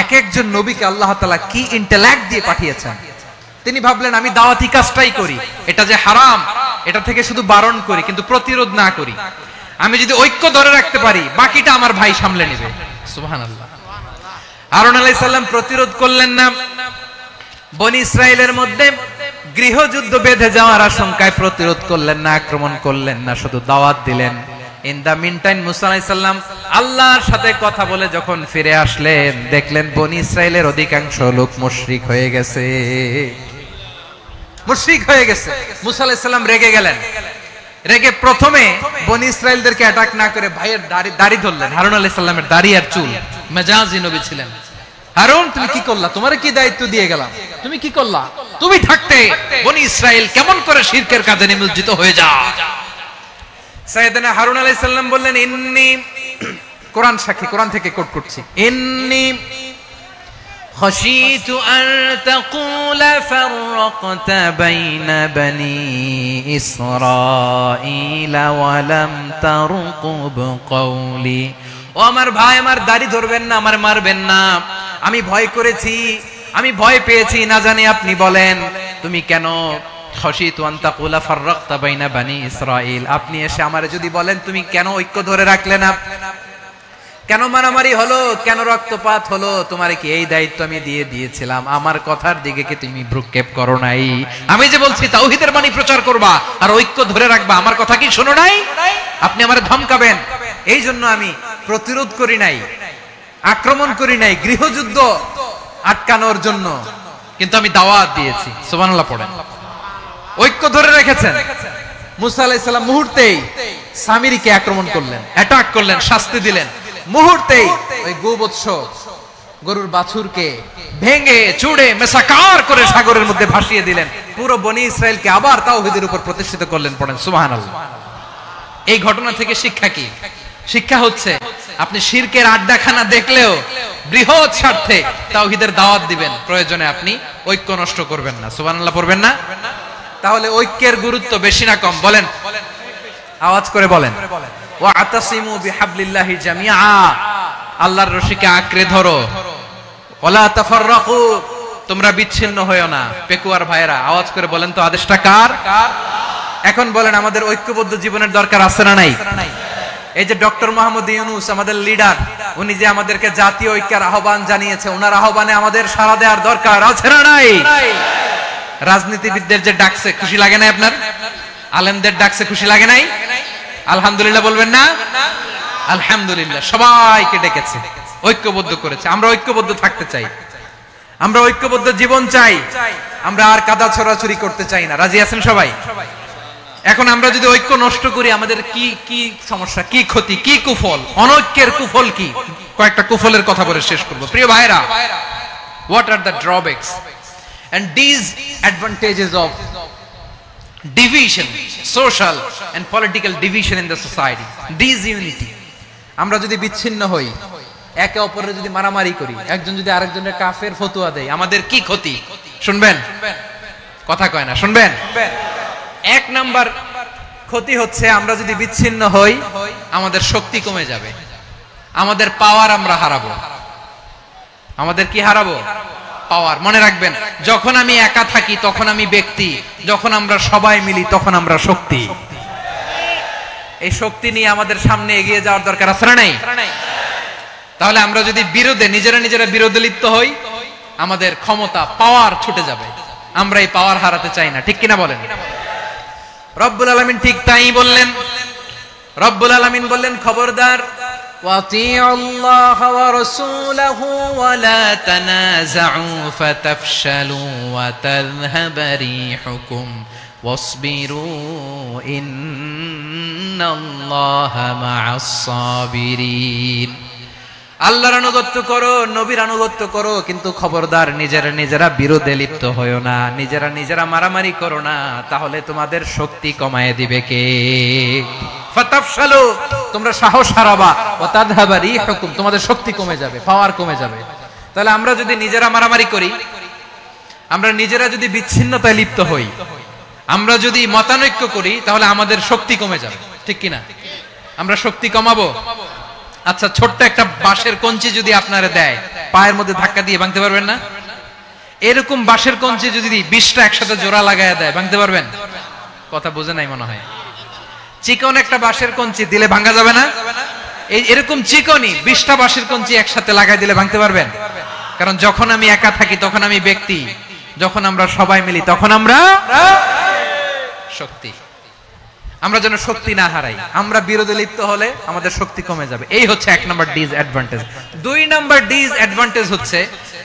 এক একজন নবীকে আল্লাহ তাআলা কি ইন্টেলেক্ট দিয়ে পাঠিয়েছেন। তিনি ভাবলেন, আমি দাওয়াতি কাজটাই করি, এটা যে হারাম এটা থেকে শুধু বারণ করি, কিন্তু প্রতিরোধ না করি। আমি যদি ঐক্য ধরে রাখতে পারি, বাকিটা আমার ভাই সামলে নেবে। সুবহানাল্লাহ। হারুন আলাইহিস সালাম প্রতিরোধ করলেন না। বনি ইসরাইলের মধ্যে গৃহযুদ্ধ বেঁধে যাওয়ার আশঙ্কায় প্রতিরোধ করলেন না, আক্রমণ করলেন না, শুধু দাওয়াত দিলেন। ইন দা মিন টাইম মুসা আলাইহিস সালাম আল্লাহর সাথে কথা বলে যখন ফিরে আসলেন, দেখলেন বনি ইসরাইলের অধিকাংশ লোক মুশরিক হয়ে গেছে। মুশরিক হয়ে গেছে। মুসা আলাইহিস সালাম রেগে গেলেন। রেগে প্রথমে বনি ইসরাইলদেরকে অ্যাটাক না করে ভাইয়ের দাড়ি ধরলেন। হারুন আলাইহিস সালামের দাড়ি আর চুল। মেজাজি নবী ছিলেন। হারুন, তুমি কি করলা? তোমারে কি দায়িত্ব দিয়ে গেলাম? তুমি কি করলা? তুমি থাকতে বনি ইসরাইল কেমন করে শিরকের কাজে নিমজ্জিত হয়ে যায়? সাইয়েদনা হারুন আলাইহিস সালাম বললেন, ইন্নী, কোরআন সাক্ষী, কোরআন থেকে কোট করছি, ইন্নী খাশিতু আন তাকুলা ফাররাকতা বাইনা বনি ইসরাঈলা ওয়া লাম তারকুব কওলি। ও আমার ভাই, আমার দাড়ি ধরবেন না, আমার মারবেন না। আমি ভয় করেছি, আমি ভয় পেয়েছি, না জানি আপনি বলেন তুমি কেন খাশিতু আন তাকুলা ফাররাকতা বাইনা বনি ইসরাঈল। আপনি এসে আমারে যদি বলেন তুমি কেন ঐক্য ধরে রাখলে না, কেন মারামারি হলো, কেন রক্তপাত হলো, তোমারে কি এই দায়িত্ব আমি দিয়ে দিয়েছিলাম? আমার কথার দিকে কি তুমি ভ্রুক্ষেপ করো নাই? আমি যে বলছি তাওহীদের বাণী প্রচার করবা আর ঐক্য ধরে রাখবা, আমার কথা কি শোনো নাই? আপনি আমারে ধমকাবেন, এই জন্য আমি প্রতিরোধ করি নাই, আক্রমণ করি নাই, গৃহযুদ্ধ আটকানোর জন্য, কিন্তু আমি দাওয়াত দিয়েছি। সুবহানাল্লাহ পড়েন। ঐক্য ধরে রেখেছেন। মুসা আলাইহিস সালাম মুহূর্তেই সামিরীকে আক্রমণ করলেন, অ্যাটাক করলেন, শাস্তি দিলেন। মুহূর্তেই ওই গোবৎস গরুর বাছুরকে ভেঙে চুড়ে মেসাকার করে সাগরের মধ্যে ভাসিয়ে দিলেন। পুরো বনি ইসরাইলকে আবার তাওহীদের উপর প্রতিষ্ঠিত করলেন। পড়েন সুবহানাল্লাহ। এই ঘটনা থেকে শিক্ষা কি? শিক্ষা হচ্ছে, আপনি শিরকের আড্ডাখানা দেখলেও বৃহৎ স্বার্থে তাওহীদের দাওয়াত দিবেন, প্রয়োজনে আপনি ঐক্য নষ্ট করবেন না। সুবহানাল্লাহ পড়বেন না? তাহলে ঐক্যের গুরুত্ব বেশি না কম? বলেন, আওয়াজ করে বলেন। ওয়াতাসিমু বিহাবলিল্লাহি জামিআ, আল্লাহর রশিকে আঁকড়ে ধরো। ওয়ালা তাফাররাকু, তোমরা বিচ্ছিন্ন হয়ো না। পেকুয়ার ভাইরা আওয়াজ করে বলেন তো, আদেশটা কার? এখন বলেন, আমাদের ঐক্যবদ্ধ জীবনের দরকার আছে না নাই? এই যে ডক্টর মোহাম্মদ ইউনূস আমাদের লিডার, উনি যে আমাদেরকে জাতীয় ঐক্যের আহ্বান জানিয়েছে, ওনার আহ্বানে আমাদের সাড়া দেওয়ার দরকার আছে না নাই? রাজনীতিবিদদের যে ডাকছে, খুশি লাগে না আপনার? আলেমদের ডাকছে, খুশি লাগে নাই? আলহামদুলিল্লাহ বলবেন না? আলহামদুলিল্লাহ, সবাইকে ডেকেছে, ঐক্যবদ্ধ করেছে। আমরা ঐক্যবদ্ধ থাকতে চাই, আমরা ঐক্যবদ্ধ জীবন চাই, আমরা আর কাদা ছড়াছড়ি করতে চাই না। রাজি আছেন সবাই? এখন আমরা যদি ঐক্য নষ্ট করি, আমাদের কি কি সমস্যা, কি ক্ষতি, কি কুফল? অনৈক্যের কুফল কি? কয়েকটা কুফলের কথা বলে শেষ করব। প্রিয় ভাইরা, what are the drawbacks and disadvantages of division, social and political division in the society? Disunity. আমরা যদি বিচ্ছিন্ন হই, একে অপরের যদি মারামারি করি, একজন যদি আরেকজনের কাফের ফতোয়া দেয়, আমাদের কি ক্ষতি? শুনবেন? কথা কয় না, শুনবেন? এক নাম্বার ক্ষতি হচ্ছে, আমরা যদি বিচ্ছিন্ন হই, আমাদের শক্তি কমে যাবে, আমাদের পাওয়ার আমরা হারাবো। আমাদের কি হারাবো? পাওয়ার। মনে রাখবেন, যখন আমি একা থাকি তখন আমি ব্যক্তি, যখন আমরা সবাই মিলি তখন আমরা শক্তি। এই শক্তি নিয়ে আমাদের সামনে এগিয়ে যাওয়ার দরকার আছে না নাই? তাহলে আমরা যদি নিজেরা বিরোধে লিপ্ত হই, আমাদের ক্ষমতা, পাওয়ার ছুটে যাবে। আমরা এই পাওয়ার হারাতে চাই না, ঠিক কিনা বলেন? রব্বুল আলামিন ঠিক তাই বললেন। রব্বুল আলামিন বললেন, খবরদার, ওয়াতিউল্লাহ ওয়া রাসূলাহু ওয়া লা তানাযাউ ফাতাফশালু ওয়া তাযহাবা রিহুকুম ওয়াসবিরু ইন্নাল্লাহা মা'আস সাবিরিন। আল্লাহর আনুগত্য করো, নবীর আনুগত্য করো, কিন্তু খবরদার নিজেরা বিরোধে লিপ্ত হয়ো না, নিজেরা মারামারি করো না, তাহলে তোমাদের শক্তি কমায় দিবে কে? ফাতাফশালু, তোমরা সাহস হারাবা, ওয়া তাযহাবা রিহুকুম, তোমাদের শক্তি কমে যাবে, পাওয়ার কমে যাবে। তাহলে আমরা যদি নিজেরা মারামারি করি, আমরা নিজেরা যদি বিচ্ছিন্নতায় লিপ্ত হই, আমরা যদি মতানৈক্য করি, তাহলে আমাদের শক্তি কমে যাবে, ঠিক কিনা? আমরা শক্তি কমাবো। আচ্ছা, ছোট্ট একটা বাঁশের কঞ্চি যদি আপনারা দেয়, পায়ের মধ্যে ধাক্কা দিয়ে ভাঙতে পারবেন না? এরকম বাঁশের কঞ্চি যদি 20টা একসাথে জোড়া লাগায় দেয়, ভাঙতে পারবেন? কথা বুঝে নাই মনে হয়। চিকন একটা বাঁশের কঞ্চি দিলে ভাঙা যাবে না? এরকম চিকনই 20টা বাঁশের কঞ্চি একসাথে লাগাই দিলে ভাঙতে পারবেন? কারণ যখন আমি একা থাকি তখন আমি ব্যক্তি, যখন আমরা সবাই মিলি তখন আমরা শক্তি। আমরা যেন শক্তি না হারাই। আমরা বিরোধে লিপ্ত হলে আমাদের শক্তি কমে যাবে। এই হচ্ছে 1 নাম্বার ডিসঅ্যাডভান্টেজ। 2 নাম্বার ডিসঅ্যাডভান্টেজ হচ্ছে,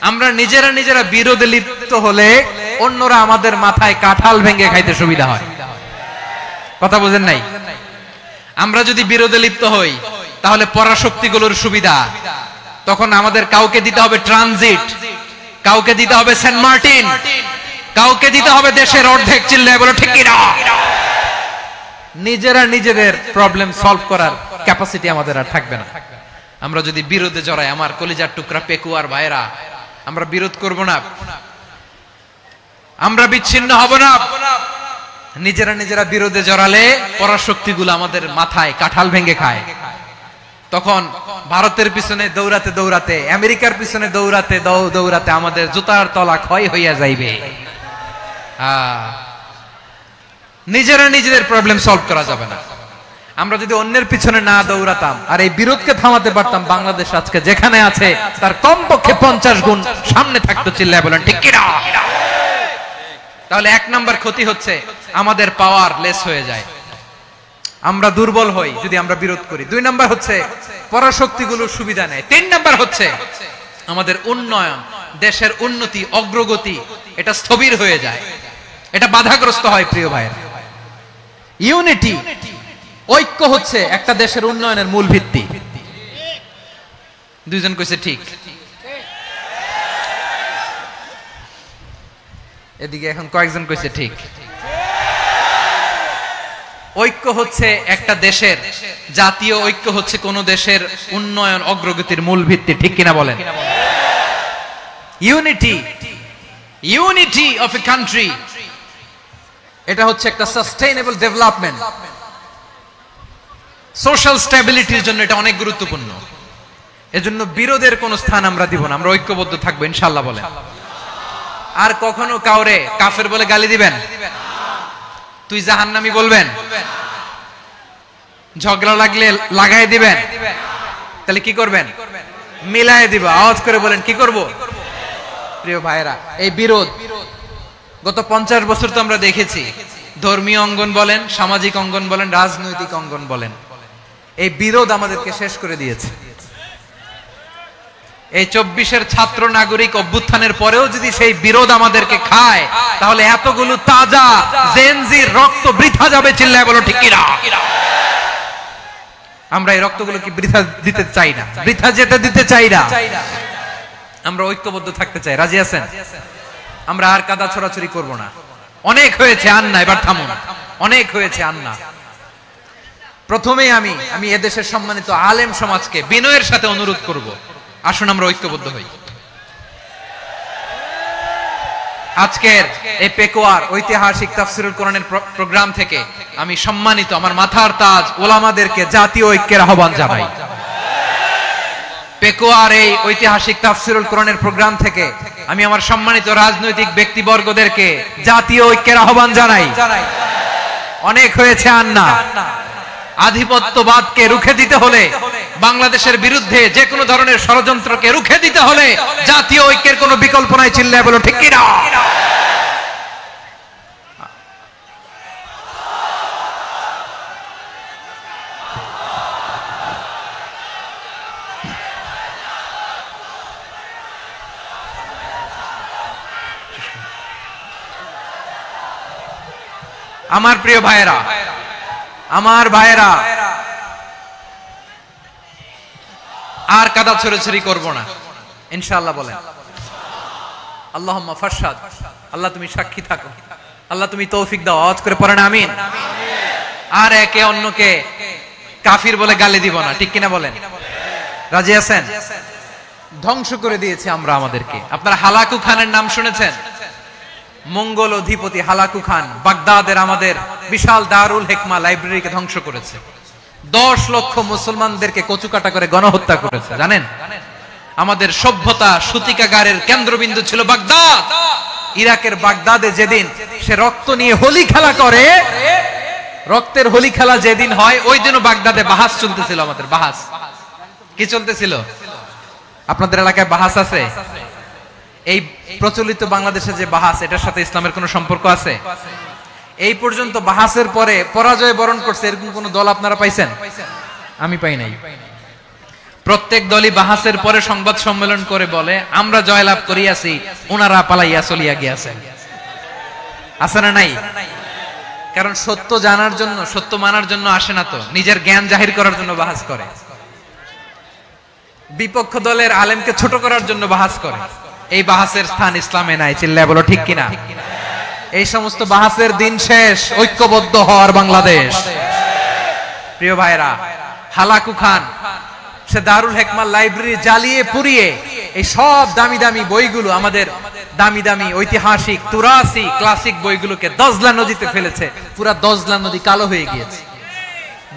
আমরা নিজেরা বিরোধে লিপ্ত হলে অন্যরা আমাদের মাথায় কাঁঠাল ভেঙে খাইতে সুবিধা হয়। কথা বুঝেন নাই? আমরা যদি বিরোধে লিপ্ত হই, তাহলে পরাশক্তিগুলোর সুবিধা, তখন আমাদের কাউকে দিতে হবে ট্রানজিট, কাউকে দিতে হবে সেন্ট মার্টিন, কাউকে দিতে হবে দেশের অর্ধেক। চিল্লায় বলো ঠিক কিনা? নিজেদের প্রবলেম সলভ করার ক্যাপাসিটি আমাদের আর থাকবে না। আমরা যদি বিরোধে জড়াই, আমার কলিজার টুকরা পেকুয়ার ভাইরা, আমরা বিরোধ করব না, আমরা বিচ্ছিন্ন হব না। নিজেরা বিরোধে জড়ালে পরাশক্তিগুলো আমাদের মাথায় কাঁঠাল ভেঙে খায়। তখন ভারতের পিছনে দৌড়াতে, আমেরিকার পিছনে দৌড়াতে আমাদের জুতার তলা ক্ষয় হইয়া যাইবে। নিজেদের প্রবলেম সলভ করা যাবে না। আমরা যদি অন্যের পিছনে না দৌড়াতাম আর এই বিরোধকে থামাতে পারতাম, বাংলাদেশ আজকে যেখানে আছে তার কমপক্ষে 50 গুণ সামনে থাকতো। চিল্লায় বলেন ঠিক কিনা? তাহলে 1 নাম্বার ক্ষতি হচ্ছে, আমাদের পাওয়ার লেস হয়ে যায়, আমরা দুর্বল হই যদি আমরা বিরোধ করি। 2 নাম্বার হচ্ছে, পরাশক্তিগুলোর সুবিধা নেয়। 3 নাম্বার হচ্ছে, আমাদের উন্নয়ন, দেশের উন্নতি, অগ্রগতি, এটা স্থবির হয়ে যায়, এটা বাধাগ্রস্ত হয়। প্রিয় ভাইয়েরা, ইউনিটি, ঐক্য হচ্ছে একটা দেশের উন্নয়নের মূল ভিত্তি। 2 জন কইছে ঠিক। এদিকে এখন কয়েকজন কইছে ঠিক। ঐক্য হচ্ছে একটা দেশের, জাতীয় ঐক্য হচ্ছে কোন দেশের উন্নয়ন, অগ্রগতির মূল ভিত্তি, ঠিক কিনা বলেন? ইউনিটি অফ এ কান্ট্রি, এটা হচ্ছে একটা সাস্টেইনেবল ডেভেলপমেন্ট, সোশ্যাল স্ট্যাবিলিটির জন্য এটা অনেক গুরুত্বপূর্ণ। এজন্য বিরোধের কোন স্থান আমরা দিব না, আমরা ঐক্যবদ্ধ থাকবো ইনশাআল্লাহ বলেন। আর কখনো কাউরে কাফের বলে গালি দিবেন? তুই জাহান্নামী বলবেন? ঝগড়া লাগলে লাগাই দিবেন? তাহলে কি করবেন? মিলায় দিবা। আওয়াজ করে বলেন, কি করব? প্রিয় ভাইরা, এই বিরোধ গত 50 বছর তো আমরা দেখেছি। ধর্মীয় অঙ্গন বলেন, সামাজিক অঙ্গন বলেন, রাজনৈতিক অঙ্গন বলেন, এই বিরোধ আমাদেরকে শেষ করে দিয়েছে। এই 24-এর ছাত্র নাগরিক অভ্যুত্থানের পরেও যদি সেই বিরোধ আমাদেরকে খায়, তাহলে এতগুলো তাজা জেনজির রক্ত বৃথা যাবে। চিল্লায় বলো ঠিক কিনা? আমরা এই রক্তগুলোকে বৃথা দিতে চাই না, বৃথা যেতে দিতে চাই না। আমরা ঐক্যবদ্ধ থাকতে চাই। রাজি আছেন? আমরা আর কাদা ছড়াছড়ি করব না। অনেক হয়েছে আন্না, এবার থামুন। অনেক হয়েছে আন্না। প্রথমেই আমি এদেশের সম্মানিত আলেম সমাজকে বিনয়ের সাথে অনুরোধ করব, আসুন আমরা ঐক্যবদ্ধ হই। আজকের এই পেকুয়ার ঐতিহাসিক তাফসিরুল কোরআনের প্রোগ্রাম থেকে আমি সম্মানিত আমার মাথার তাজ ওলামাদেরকে জাতীয় ঐক্যের আহ্বান জানাই। পেকুয়ার এই ঐতিহাসিক তাফসিরুল কোরআনের প্রোগ্রাম থেকে আমি আমার সম্মানিত রাজনৈতিক ব্যক্তিবর্গদেরকে জাতীয় ঐক্যের আহ্বান জানাই। অনেক হয়েছে আন্না, আধিপত্যবাদকে রুখে দিতে হলে, বাংলাদেশের বিরুদ্ধে যে কোনো ধরনের ষড়যন্ত্রকে রুখে দিতে হলে জাতীয় ঐক্যের কোনো বিকল্প নাই। চিল্লায় বলো ঠিক কিনা? আমার প্রিয় ভাইয়েরা, আমার ভাইয়েরা, আর কাদা ছড়াছড়ি করব না ইনশাআল্লাহ। বলেন আল্লাহুম্মা ফারশাদ। আল্লাহ তুমি সাক্ষী থাকো, আল্লাহ তুমি তৌফিক দাও। আওয়াজ করে পড়েন আমিন। আর একে অন্যকে কাফির বলে গালি দিব না, ঠিক কিনা বলেন? রাজি আছেন? ধ্বংস করে দিয়েছি আমরা আমাদেরকে। আপনারা হালাকু খানের নাম শুনেছেন? মঙ্গল অধিপতি হালাকু খান বাগদাদের আমাদের বিশাল দারুল হিকমা লাইব্রেরিকে ধ্বংস করেছে। 10 লক্ষ মুসলমানদেরকে কচুকাটা করে গণহত্যা করেছে। জানেন, আমাদের সভ্যতা সূতিকাগারের কেন্দ্রবিন্দু ছিল বাগদাদ। ইরাকের বাগদাদে যেদিন সে রক্ত নিয়ে হোলি খেলা করে, রক্তের হোলি খেলা যেদিন হয়, ওই দিনও বাগদাদে বাহাস চলতেছিল। আমাদের বাহাস কি চলতেছিল? আপনাদের এলাকায় বাহাস আছে? এই প্রচলিত বাংলাদেশে যে বাহাস, এটার সাথে ইসলামের কোনো সম্পর্ক আছে? এই পর্যন্ত বাহাসের পরে পরাজয় বরণ করছে এরকম কোন দল আপনারা পাইছেন? আমি পাই নাই। প্রত্যেক দলই বাহাসের পরে সংবাদ সম্মেলন করে বলে আমরা জয়লাভ করিয়াছি, ওনারা পালাইয়া চলিয়া গিয়াছেন। আছে না নাই? কারণ সত্য জানার জন্য, সত্য মানার জন্য আসে না তো, নিজের জ্ঞান জাহির করার জন্য বাহাস করে। বিপক্ষ দলের আলেমকে ছোট করার জন্য বাহাস করে। এই বাহাসের স্থান ইসলামে নাই। চিল্লায় বলো ঠিক কিনা? এই সমস্ত বাহাসের দিন শেষ। ঐক্যবদ্ধ হওয়ার বাংলাদেশ। প্রিয় ভাইরা, হালাকু খান সে দারুল হিকমা লাইব্রেরি জ্বালিয়ে পুড়িয়ে এই সব দামি দামি বইগুলো, আমাদের দামি দামি ঐতিহাসিক তুরাসি ক্লাসিক বইগুলোকে দজলা নদীতে ফেলেছে। পুরা দজলা নদী কালো হয়ে গিয়েছে।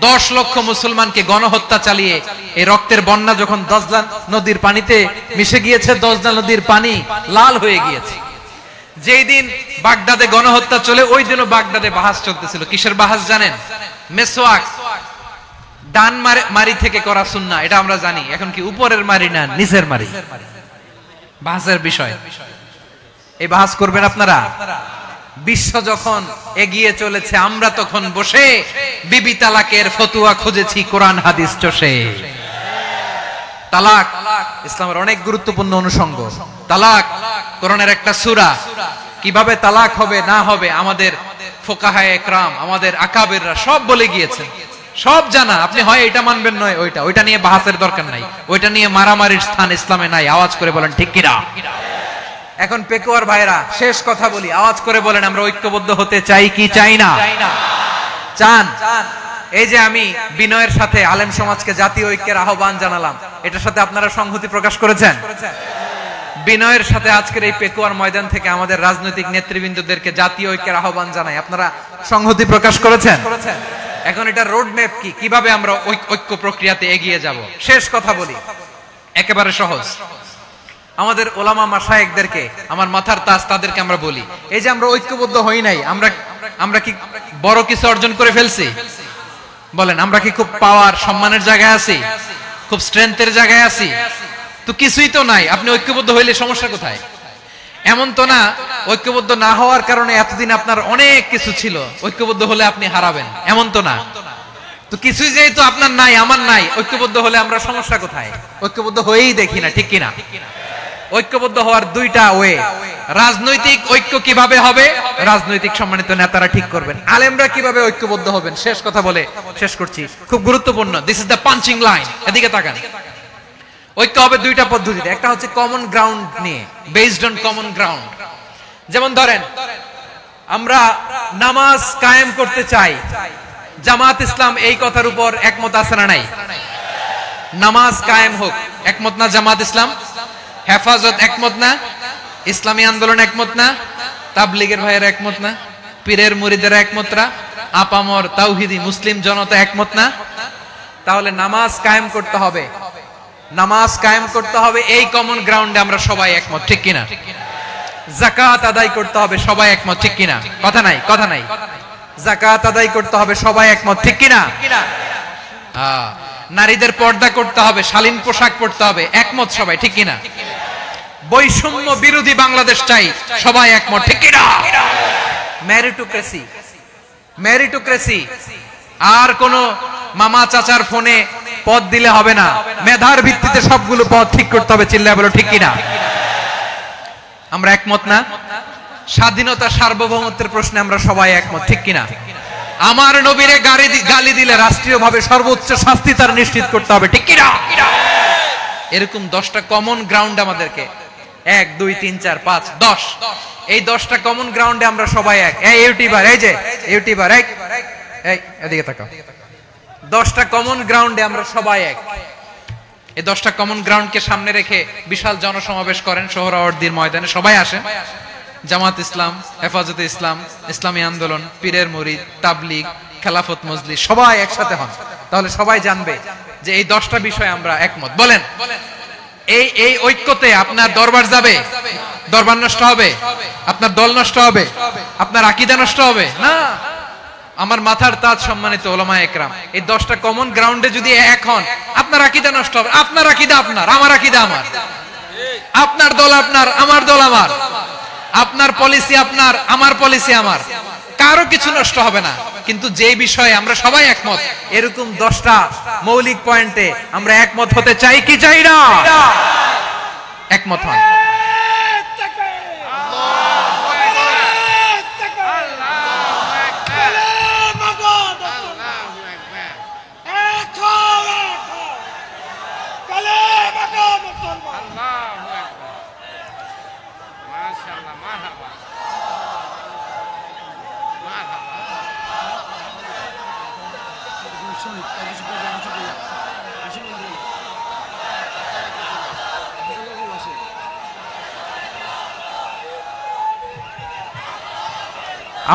10 লক্ষ মুসলমানকে গণহত্যা চালিয়ে এই রক্তের বন্যা যখন দজলা নদীর পানিতে মিশে গিয়েছে, দজলা নদীর পানি লাল হয়ে গিয়েছে। যেই দিন বাগদাদে গণহত্যা চলে, ওই দিনও বাগদাদে বাহাস চলতেছিল। কিসের বাহাস জানেন? মেসওয়াক, ডান মারি থেকে করা সুন্নাহ, এটা আমরা জানি। এখন কি উপরের মারি না নিচের মারি? বাহাসের বিষয়। এই বাহাস করবেন আপনারা? বিশ্ব যখন এগিয়ে চলেছে, আমরা তখন বসে বিবি তালাকের ফতুয়া খুঁজেছি কোরআন হাদিস চষে। তালাক ইসলামের অনেক গুরুত্বপূর্ণ অনুষঙ্গ। তালাক কোরআনের একটা সূরা। কিভাবে তালাক হবে না হবে আমাদের ফুকাহায়ে ইকরাম, আমাদের আকাবেররা সব বলে গিয়েছেন, সব জানা। আপনি হয় এটা মানবেন, নয় ওইটা। ওইটা নিয়ে বাহাসের দরকার নাই, ওইটা নিয়ে মারামারির স্থান ইসলামে নাই। আওয়াজ করে বলেন ঠিক কিনা? এখন পেকুয়ার ভাইরা, শেষ কথা বলি, আওয়াজ করে বলেন আমরা ঐক্যবদ্ধ হতে চাই কি চাই না? চান? এই যে আমি বিনয়ের সাথে আলেম সমাজকে জাতীয় ঐক্যের আহ্বান জানালাম, এটার সাথে আপনারা সংহতি প্রকাশ করেছেন? বিনয়ের সাথে আজকের এই পেকুয়ার ময়দান থেকে আমাদের রাজনৈতিক নেতৃবৃন্দদেরকে জাতীয় ঐক্যের আহ্বান জানাই, আপনারা সংহতি প্রকাশ করেছেন? এখন এটা রোড ম্যাপ কি, কিভাবে আমরা ঐক্য প্রক্রিয়াতে এগিয়ে যাব? শেষ কথা বলি, একেবারে সহজ। আমাদের ওলামা মাশায়েখদেরকে, আমার মাথার তাজ, তাদেরকে আমরা বলি, এই যে আমরা ঐক্যবদ্ধ হই নাই, আমরা কি বড় কিছু অর্জন করে ফেলছি? বলেন, আমরা কি খুব পাওয়ার সম্মানের জায়গায় আছি? খুব স্ট্রেংথের জায়গায় আছি? তো কিছুই তো নাই। আপনি ঐক্যবদ্ধ হইলে সমস্যা কোথায়? এমন তো না ঐক্যবদ্ধ না হওয়ার কারণে এতদিন আপনার অনেক কিছু ছিল, ঐক্যবদ্ধ হলে আপনি হারাবেন, এমন তো না। তো কিছুই যেহেতু আপনার নাই, আমার নাই, ঐক্যবদ্ধ হলে আমরা সমস্যা কোথায়? ঐক্যবদ্ধ হয়েই দেখি না, ঠিক কিনা? ঐক্যবদ্ধ হওয়ার দুইটা ওয়ে। রাজনৈতিক ঐক্য কিভাবে হবে? রাজনৈতিক সম্মানিত নেতারা ঠিক করবেন। আলেমরা কিভাবে ঐক্যবদ্ধ হবেন? শেষ কথা বলে শেষ করছি, খুব গুরুত্বপূর্ণ। This is the punching line. এদিকে তাকান। ঐক্য হবে দুইটা পদ্ধতিতে। একটা হচ্ছে কমন গ্রাউন্ড নিয়ে, বেসড অন কমন গ্রাউন্ড। যেমন ধরেন, আমরা নামাজ কায়েম করতে চাই, জামাত ইসলাম এই কথার উপর একমত আছে না নাই? নামাজ কায়েম হোক, একমত না জামাত ইসলাম? হেফাজত একমত না? ইসলামী আন্দোলন একমত না? তাবলীগের ভাইয়েরা একমত না? পীরের মুরিদেরা একমত না? আপামর তাওহীদি মুসলিম জনতা একমত না? তাহলে নামাজ কায়েম করতে হবে, নামাজ কায়েম করতে হবে এই কমন গ্রাউন্ডে আমরা সবাই একমত, ঠিক কিনা? যাকাত আদায় করতে হবে, সবাই একমত, ঠিক কিনা? কথা নাই, কথা নাই। যাকাত আদায় করতে হবে, সবাই একমত, ঠিক কিনা? নারীদের পর্দা করতে হবে, শালীন পোশাক পরতে হবে, একমত সবাই, ঠিক কিনা? বৈষম্য বিরোধী বাংলাদেশ চাই, সবাই একমত, ঠিক কিনা? মেরিটোক্রেসি, মেরিটোক্রেসি, আর কোন মামা চাচার ফোনে পদ দিলে হবে না, মেধার ভিত্তিতে সবগুলো পদ ঠিক করতে হবে, চিল্লায় বলো ঠিক কিনা? আমরা একমত না? স্বাধীনতা সার্বভৌমত্বের প্রশ্নে আমরা সবাই একমত, ঠিক কিনা? আমার নবীরে গালি দিলে রাষ্ট্রীয়ভাবে সর্বোচ্চ শাস্তি তার নিশ্চিত করতে হবে, ঠিক কিনা? এরকম 10টা কমন গ্রাউন্ড আমাদেরকে, 1 2 3 4 5 10, এই 10টা কমন গ্রাউন্ডে আমরা সবাই এক। এই ইউটিউবার, এই যে ইউটিউবার, এই এদিকে তাকাও, 10টা কমন গ্রাউন্ডে আমরা সবাই এক। এই 10টা কমন গ্রাউন্ডকে সামনে রেখে বিশাল জনসমাবেশ করেন সোহরাওয়ার্দীর ময়দানে, সবাই আসেন। জামাত ইসলাম, হেফাজতে ইসলাম, ইসলামী আন্দোলন, পীরের মুরিদ, তাবলীগ, খেলাফত মজলিস, সবাই একসাথে হন, তাহলে সবাই জানবে যে এই 10টা বিষয়ে আমরা একমত। বলেন, এই ঐক্যতে আপনার দরবার যাবে? দরবার নষ্ট হবে? আপনার দল নষ্ট হবে? আপনার আকীদা নষ্ট হবে না? আমার মাথার তাজ সম্মানিত ওলামায়ে একরাম, এই 10টা কমন গ্রাউন্ডে যদি এক হন, আপনার আকীদা নষ্ট হবে? আপনার আকীদা আপনার, আমার আকীদা আমার, আপনার দল আপনার, আমার দল আমার, আপনার পলিসি আপনার, আমার পলিসি আমার, কারো কিছু নষ্ট হবে না। কিন্তু যে বিষয়ে আমরা সবাই একমত, এরকম 10টা মৌলিক পয়েন্টে আমরা একমত হতে চাই কি চাই না? একমত হন।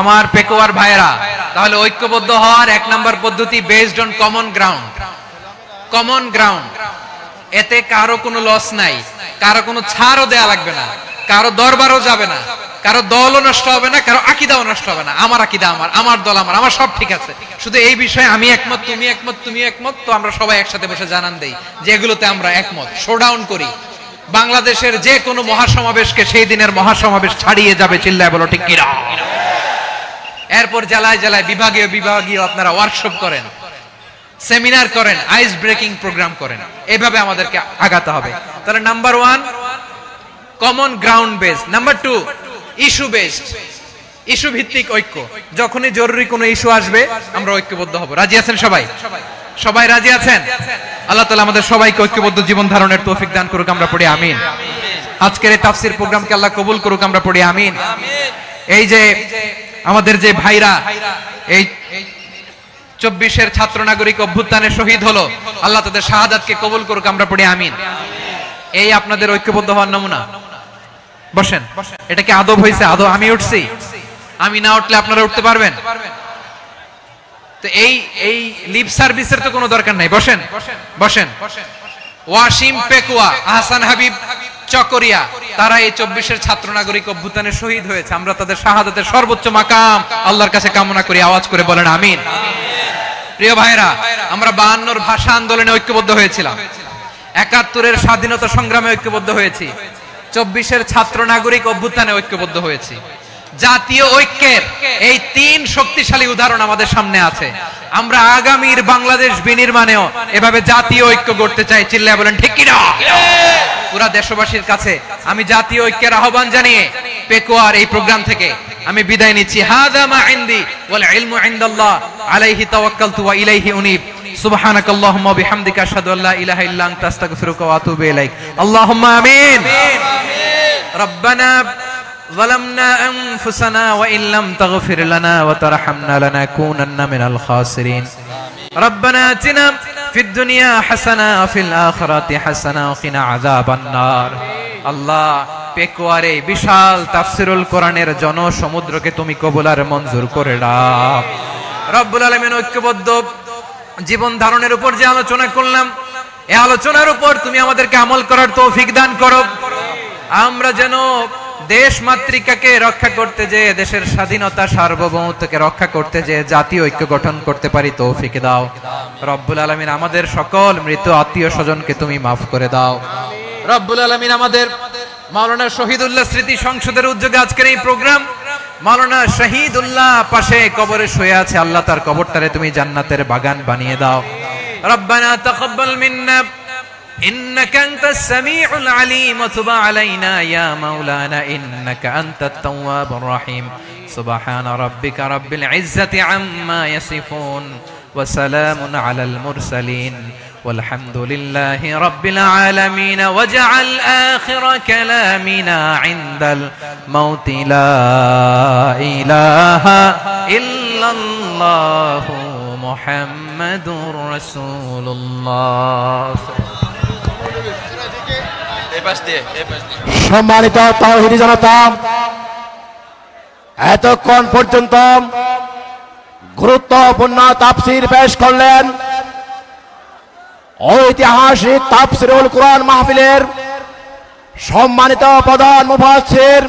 আমার পেকোয়ার ভাইরা, তাহলে ঐক্যবদ্ধ হওয়ার 1 নম্বর পদ্ধতি based on common ground. Common ground, এতে কারো কোনো লস নাই, কারো কোনো ছাড়ও দেয়া লাগবে না, কারো দরবারও যাবে না, কারো দলও নষ্ট হবে না, কারো আকীদাও নষ্ট হবে না। আমার আকীদা আমার, আমার দল আমার, আমার সব ঠিক আছে। শুধু এই বিষয়ে আমি একমত, তুমি একমত, তুমি একমত, তো আমরা সবাই একসাথে বসে জানান দেই যে এগুলোতে আমরা একমত, শোডাউন করি। বাংলাদেশের যে কোনো মহাসমাবেশকে সেই দিনের মহাসমাবেশ ছাড়িয়ে যাবে, চিল্লায় বলো ঠিক কিনা? এরপর জেলায় জেলায় বিভাগীয় বিভাগীয় আপনারা ওয়ার্কশপ করেন, সেমিনার করেন, আইস ব্রেকিং প্রোগ্রাম করেন, এইভাবে আমাদেরকে আগাতে হবে। তাহলে number 1 common ground base, number 2 issue based, issue ভিত্তিক ঐক্য। যখনই জরুরি কোনো ইস্যু আসবে আমরা ঐক্যবদ্ধ হব। রাজি আছেন সবাই? সবাই রাজি আছেন? আল্লাহ তাআলা আমাদের সবাইকে ঐক্যবদ্ধ জীবন ধারণের তৌফিক দান করুক, আমরা পড়ি আমিন। আজকের এই তাফসীর প্রোগ্রামকে আল্লাহ কবুল করুক, আমরা পড়ি আমিন। এই যে আমাদের যে ভাইরা এই 24-এর ছাত্র নাগরিক অভ্যুত্থানে শহীদ হলো, আল্লাহ তাদের শাহাদাতকে কবুল করুক, আমরা পড়ি আমিন। এই আপনাদের ঐক্যবদ্ধ হওয়ার নমুনা। বসেন, এটা কি আদব হইছে? আদব আমি উঠছি, আমি না উঠলে আপনারা উঠতে পারবেন? তো এই লিপ সার্ভিসের তো কোনো দরকার নাই। বসেন বসেন। ওয়াসিম পেকুয়া, আহসান হাবিব চকরিয়া, তারা এই 24-এর ছাত্র নাগরিক অভ্যুত্থানে শহীদ হয়েছে। আমরা তাদের শাহাদাতের সর্বোচ্চ মাকাম আল্লাহর কাছে কামনা করি, আওয়াজ করে বলেন আমিন। প্রিয় ভাইরা, আমরা 52-র ভাষা আন্দোলনে ঐক্যবদ্ধ হয়েছিলাম, 71-এর স্বাধীনতা সংগ্রামে ঐক্যবদ্ধ হয়েছি, 24-এর ছাত্র নাগরিক অভ্যুত্থানে ঐক্যবদ্ধ হয়েছি। জাতীয় ঐক্যের এই 3 শক্তিশালী উদাহরণ আমাদের সামনে আছে। আমরা আগামীর বাংলাদেশ বিনির্মাণেও এভাবে জাতীয় ঐক্য গড়তে চাই, চিল্লায় বলেন ঠিক কিনা? পুরা দেশবাসীর কাছে আমি জাতীয় ঐক্যের আহ্বান জানিয়ে পেকুয়ার এই প্রোগ্রাম থেকে আমি বিদায় নিচ্ছি। হাযা মা ইনদি ওয়াল ইলমু ইনদাল্লাহ, আলাইহি তাওয়াক্কালতু ওয়া ইলাইহি উনীব। সুবহানাকাল্লাহুম্মা ওয়া বিহামদিকা আশহাদু আল্লা ইলাহা ইল্লা আনতা আস্তাগফিরুকা ওয়া আতুবু ইলাইক। আল্লাহুম্মা আমিন। রব্বানা ظلمنا أنفسنا وإن لم تغفر لنا وترحمنا لنكونن من الخاسرين. ربنا آتنا في الدنيا حسنة وفي الآخرة حسنة وقنا عذاب النار. আল্লাহ, পেকুয়ারে বিশাল তাফসীরুল কোরআনের জনসমুদ্রকে তুমি কবুল আর মঞ্জুর করে নাও। রব্বুল আলামিন, ঐক্যবদ্ধ জীবন ধারণের উপর যে আলোচনা করলাম, এই আলোচনার উপর তুমি আমাদেরকে আমল করার তৌফিক দান করো। আমরা যেন দেশ মাতৃকাকে রক্ষা করতে যে, দেশের স্বাধীনতা সার্বভৌমত্বকে রক্ষা করতে যে জাতীয় ঐক্য গঠন করতে পারি তৌফিক দাও। রব্বুল আলামিন আমাদের সকল মৃত আত্মীয় স্বজনকে তুমি মাফ করে দাও। রব্বুল আলামিন আমাদের মাওলানা শহীদুল্লাহ স্মৃতি সংসদের উদ্যোগে আজকের এই প্রোগ্রাম, মাওলানা শহীদুল্লাহ পাশে কবরে শুয়ে আছে, আল্লাহ তার কবরটারে তুমি জান্নাতের বাগান বানিয়ে দাও। রব্বানা তাকাব্বাল মিন্না ইন্নাকা আনতাস সামিউল আলিম ওয়া তুব আলাইনা ইয়া মাওলানা ইন্নাকা আনতাত তাওয়াবুর রহিম। সুবহানা রাব্বিকা রাব্বিল ইজ্জাতি আম্মা ইয়াসিফুন ওয়া সালামুন আলাল মুরসালিন والحمد لله رب العالمين واجعل آخر كلامنا عند الموت لا إله إلا الله محمد رسول الله সম্মানিত তাওহীদি জনতা, এতক্ষণ পর্যন্ত গুরুত্বপূর্ণ তাফসীর পেশ করলেন ঐতিহাসিক তাফসীরুল কুরআন মাহফিলের সম্মানিত প্রধান মুফাসসির